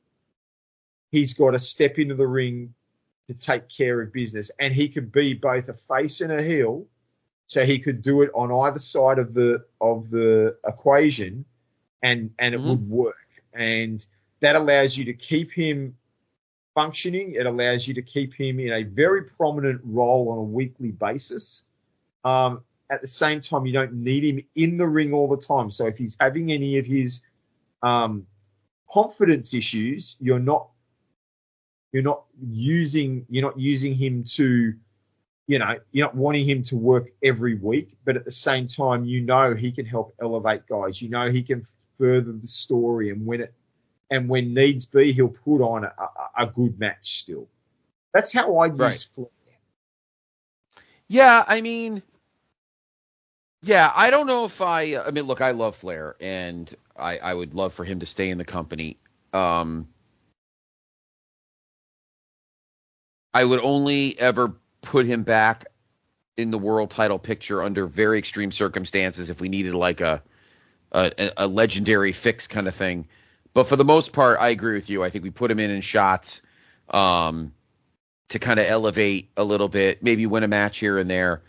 C: he's got to step into the ring to take care of business, and he could be both a face and a heel. So he could do it on either side of the equation, and it would work. And that allows you to keep him functioning. It allows you to keep him in a very prominent role on a weekly basis. At the same time, you don't need him in the ring all the time. So if he's having any of his confidence issues, you're not using him to. You're not wanting him to work every week, but at the same time, he can help elevate guys. He can further the story, and when needs be, he'll put on a good match still. That's how I use Flair.
B: Yeah, I don't know if look, I love Flair, and I would love for him to stay in the company. I would only ever put him back in the world title picture under very extreme circumstances if we needed like a legendary fix kind of thing. But for the most part, I agree with you. I think we put him in shots to kind of elevate a little bit, maybe win a match here and there.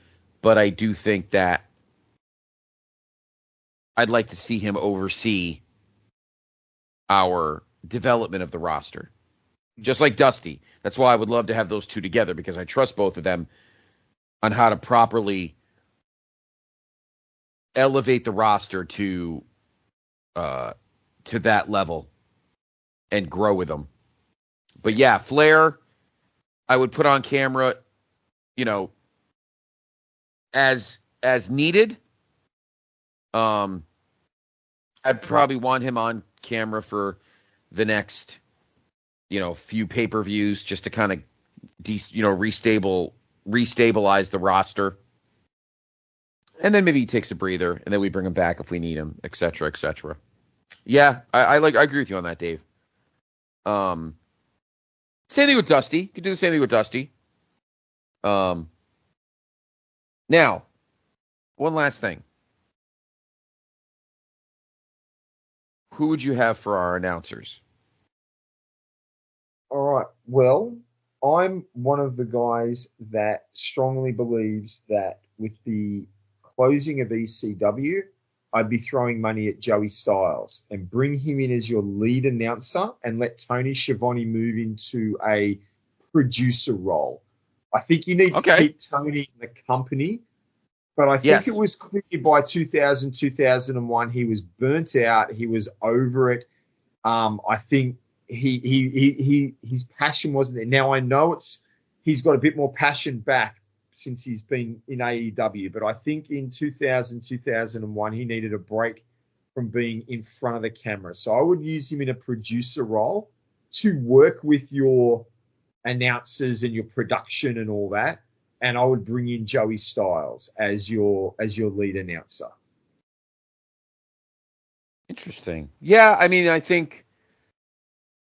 B: But I do think that I'd like to see him oversee our development of the roster. Just like Dusty. That's why I would love to have those two together, because I trust both of them on how to properly elevate the roster to that level and grow with them. But yeah, Flair, I would put on camera, as needed. I'd probably want him on camera for the next few pay-per-views just to kind of, restabilize the roster. And then maybe he takes a breather, and then we bring him back if we need him, et cetera, et cetera. Yeah, I agree with you on that, Dave. Same thing with Dusty. You could do the same thing with Dusty. Now, one last thing. Who would you have for our announcers?
C: All right. Well, I'm one of the guys that strongly believes that with the closing of ECW, I'd be throwing money at Joey Styles and bring him in as your lead announcer and let Tony Schiavone move into a producer role. I think you need to keep Tony in the company, but I think it was clear by 2000, 2001, he was burnt out. He was over it. I think his passion wasn't there. Now I know he's got a bit more passion back since he's been in AEW, but I think in 2000, 2001, he needed a break from being in front of the camera. So I would use him in a producer role to work with your announcers and your production and all that. And I would bring in Joey Styles as your lead announcer.
B: Interesting. Yeah, I mean, I think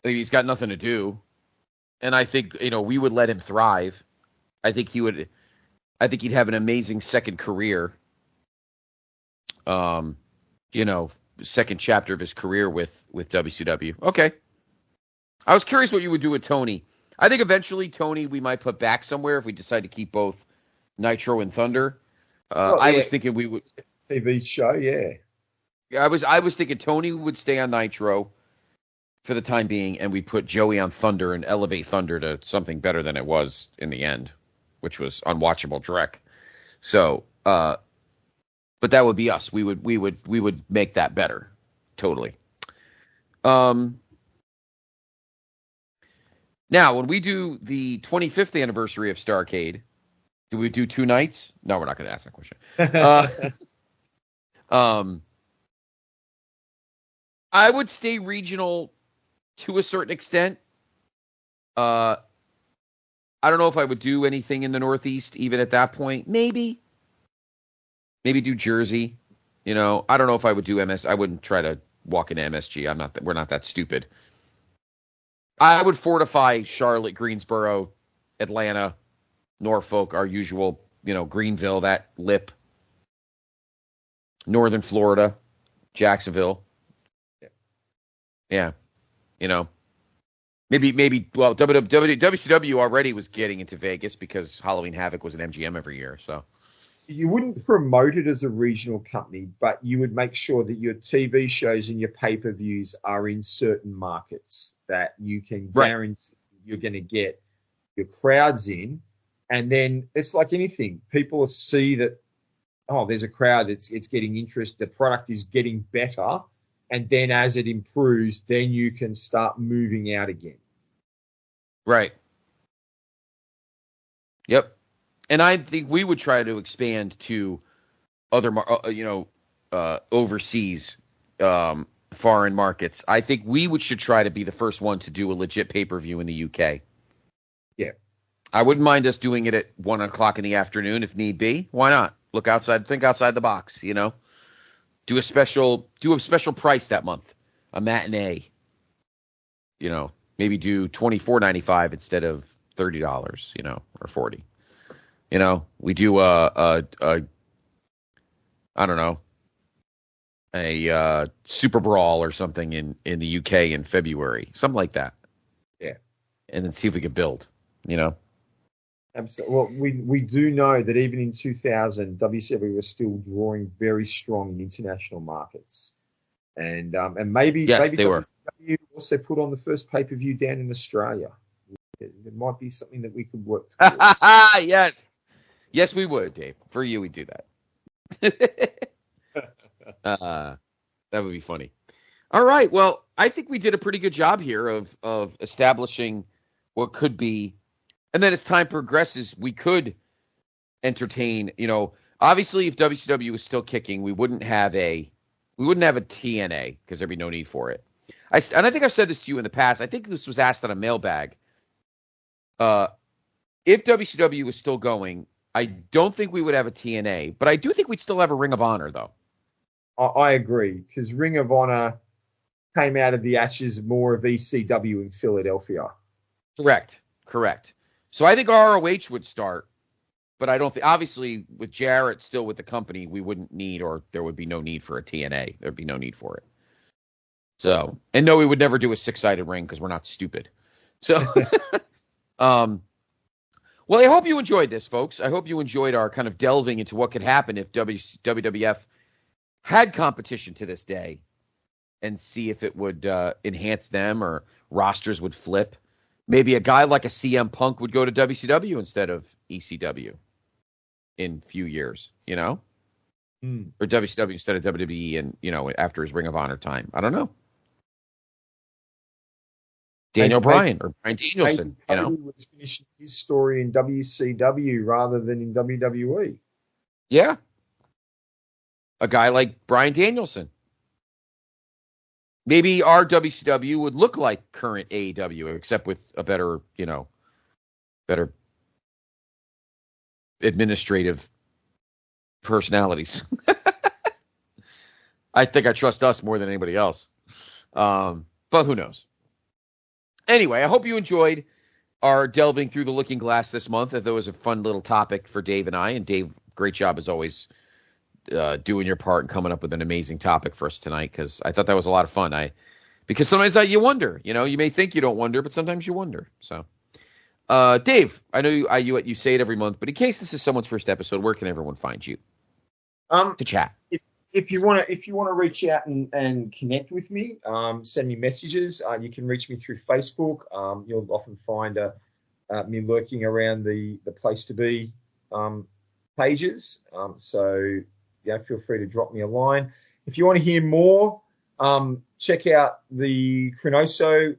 B: he's got nothing to do. And I think, we would let him thrive. I think he'd have an amazing second career. Second chapter of his career with WCW. Okay. I was curious what you would do with Tony. I think eventually Tony we might put back somewhere if we decide to keep both Nitro and Thunder. I was thinking we would
C: TV show, yeah.
B: I was thinking Tony would stay on Nitro for the time being, and we put Joey on Thunder and elevate Thunder to something better than it was in the end, which was unwatchable dreck. So, but that would be us. We would make that better. Totally. Now, when we do the 25th anniversary of Starrcade, do we do 2 nights? No, we're not going to ask that question. I would stay regional to a certain extent. I don't know if I would do anything in the Northeast even at that point. Maybe do Jersey. I don't know if I would do MS. I wouldn't try to walk into MSG. We're not that stupid. I would fortify Charlotte, Greensboro, Atlanta, Norfolk, our usual, Greenville, that lip. Northern Florida, Jacksonville. Yeah. Maybe, well, WCW already was getting into Vegas because Halloween Havoc was an MGM every year, so.
C: You wouldn't promote it as a regional company, but you would make sure that your TV shows and your pay-per-views are in certain markets that you can guarantee you're going to get your crowds in. And then it's like anything. People see that, there's a crowd, it's getting interest, the product is getting better. And then as it improves, then you can start moving out again.
B: Right. Yep. And I think we would try to expand to other, overseas, foreign markets. I think we should try to be the first one to do a legit pay-per-view in the UK.
C: Yeah. I
B: wouldn't mind us doing it at 1:00 in the afternoon if need be. Why not? Think outside the box, Do a special price that month, a matinee. Maybe do $24.95 instead of $30, or $40. We do I don't know, a Super Brawl or something in the UK in February, something like that.
C: Yeah,
B: and then see if we could build.
C: Absolutely. Well, we do know that even in 2000, WCW was still drawing very strong in international markets, and maybe
B: they
C: WCW
B: were
C: also put on the first pay-per-view down in Australia. It might be something that we could work towards.
B: Yes, we would, Dave. For you, we'd do that. That would be funny. All right. Well, I think we did a pretty good job here of establishing what could be. And then as time progresses, we could entertain, obviously if WCW was still kicking, we wouldn't have a TNA because there'd be no need for it. And I think I've said this to you in the past. I think this was asked on a mailbag. If WCW was still going, I don't think we would have a TNA, but I do think we'd still have a Ring of Honor, though.
C: I agree, because Ring of Honor came out of the ashes more of ECW in Philadelphia.
B: Correct. So I think ROH would start, but I don't think, obviously, with Jarrett still with the company, we wouldn't need, or there would be no need for a TNA. There'd be no need for it. So, and no, we would never do a 6-sided ring because we're not stupid. So, well, I hope you enjoyed this, folks. I hope you enjoyed our kind of delving into what could happen if WWF had competition to this day and see if it would enhance them or rosters would flip. Maybe a guy like a CM Punk would go to WCW instead of ECW in a few years, you know? Or WCW instead of WWE and, you know, after his Ring of Honor time. I don't know. Daniel Bryan or Bryan Danielson, you know?
C: Was finishing his story in WCW rather than in WWE.
B: Yeah. A guy like Bryan Danielson. Maybe our WCW would look like current AEW, except with a better, you know, better administrative personalities. I think I trust us more than anybody else. But who knows? Anyway, I hope you enjoyed our delving through the looking glass this month. That was a fun little topic for Dave and I. And Dave, great job as always doing your part and coming up with an amazing topic for us tonight, because I thought that was a lot of fun. Because sometimes you wonder, you know, you may think you don't wonder, but sometimes you wonder. So, Dave, I know you say it every month, but in case this is someone's first episode, where can everyone find you to chat?
C: If you want to reach out and connect with me, send me messages. You can reach me through Facebook. You'll often find me lurking around the place to be pages. So yeah, feel free to drop me a line. If you want to hear more, check out the Cronoso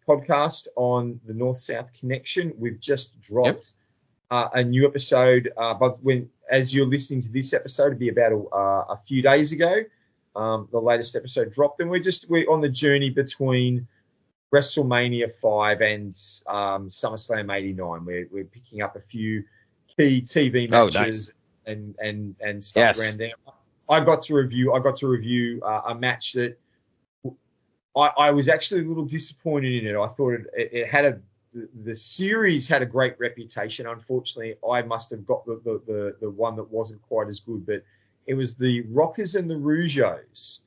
C: podcast on the North-South Connection. We've just dropped a new episode, but as you're listening to this episode, it'll be about a few days ago. The latest episode dropped, and we're on the journey between WrestleMania 5 and SummerSlam 89. We're picking up a few key TV matches and stuff around there. I got to review a match that I was actually a little disappointed in it. I thought it had the series had a great reputation. Unfortunately, I must have got the one that wasn't quite as good, but it was the Rockers and the Rougeaus.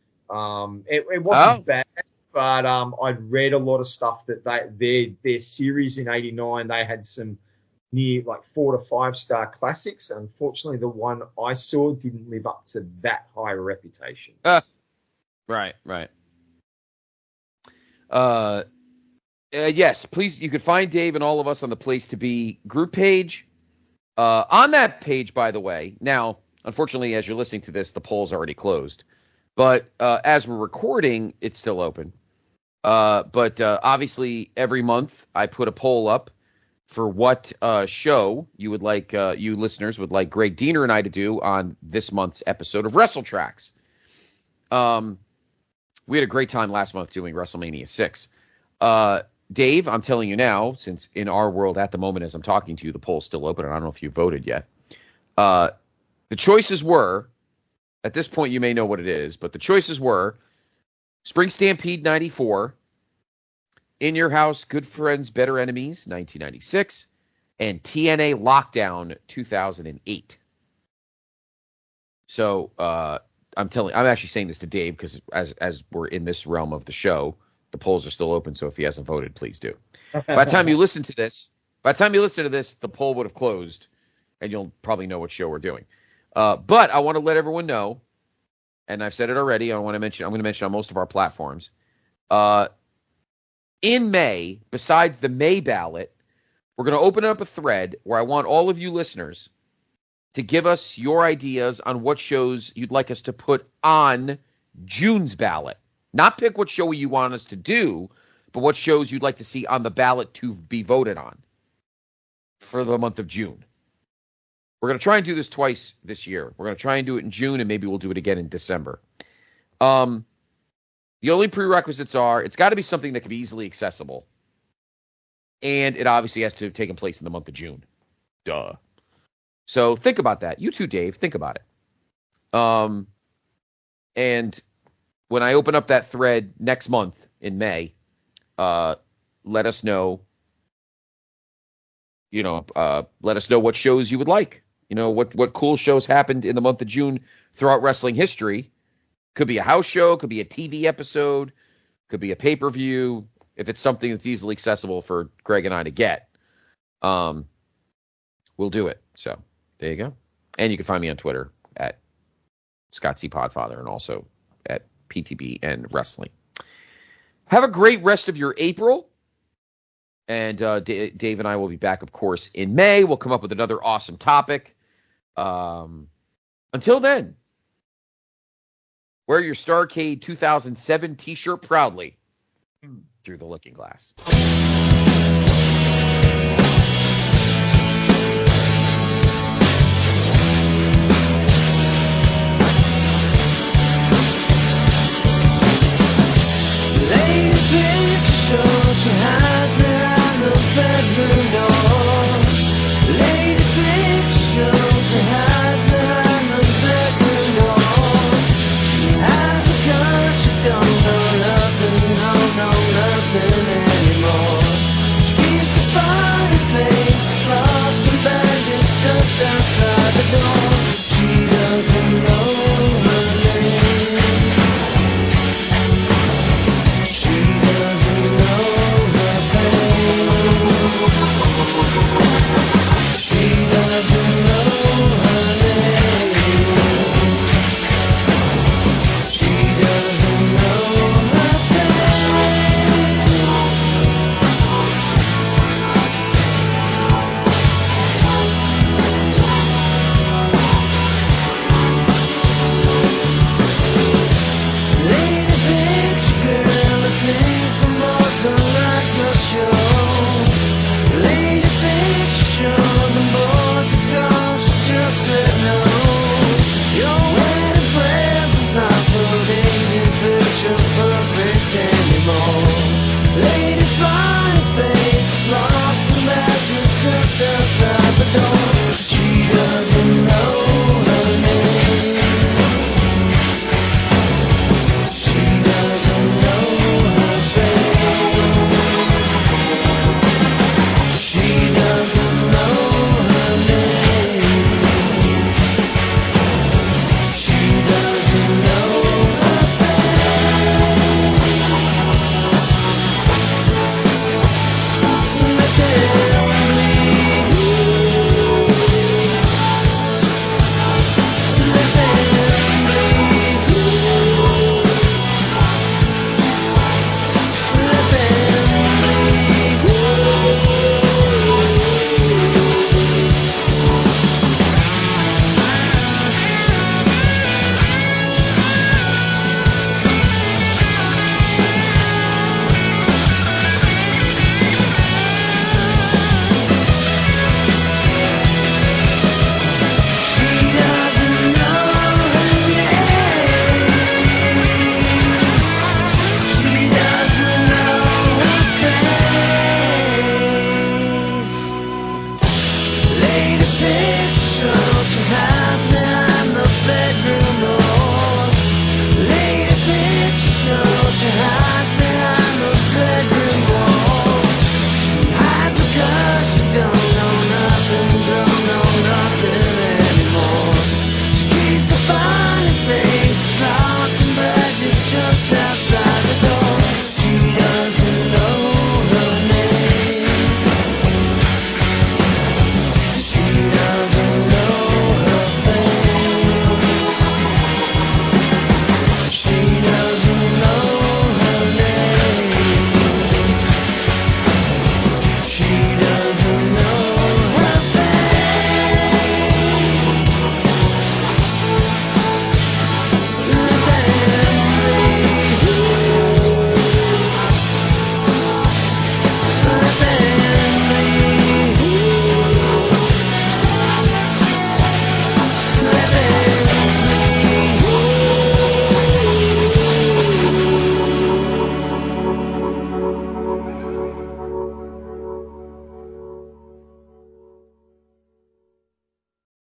C: It wasn't bad, but I'd read a lot of stuff that their series in '89, they had some near like 4 to 5 star classics. Unfortunately, the one I saw didn't live up to that high a reputation.
B: Right. Yes, please. You can find Dave and all of us on the Place to Be group page. On that page, by the way, now, unfortunately, as you're listening to this, the poll's already closed. But as we're recording, it's still open. But obviously, every month I put a poll up for what show you would like, you listeners would like Greg Diener and I to do on this month's episode of Wrestle Tracks. We had a great time last month doing WrestleMania 6. Dave, I'm telling you now, since in our world at the moment as I'm talking to you, the poll's still open, and I don't know if you voted yet. The choices were, at this point you may know what it is, but the choices were Spring Stampede 94, In Your House, Good Friends, Better Enemies 1996, and TNA Lockdown 2008. So I'm actually saying this to Dave because as we're in this realm of the show, the polls are still open. So if he hasn't voted, please do. By the time you listen to this, the poll would have closed, and you'll probably know what show we're doing. But I want to let everyone know, and I've said it already. I'm going to mention on most of our platforms. In May, besides the May ballot, we're going to open up a thread where I want all of you listeners to give us your ideas on what shows you'd like us to put on June's ballot. Not pick what show you want us to do, but what shows you'd like to see on the ballot to be voted on for the month of June. We're going to try and do this twice this year. We're going to try and do it in June, and maybe we'll do it again in December. The only prerequisites are it's got to be something that can be easily accessible. And it obviously has to have taken place in the month of June. Duh. So think about that. You too, Dave. Think about it. And when I open up that thread next month in May, let us know. Let us know what shows you would like. What cool shows happened in the month of June throughout wrestling history. Could be a house show, could be a TV episode, could be a pay-per-view. If it's something that's easily accessible for Greg and I to get, we'll do it. So there you go. And you can find me on Twitter at Scott C. Podfather, and also at PTB and Wrestling. Have a great rest of your April. And Dave and I will be back, of course, in May. We'll come up with another awesome topic. Until then, wear your Starrcade 2007 t-shirt proudly through the looking glass.
D: They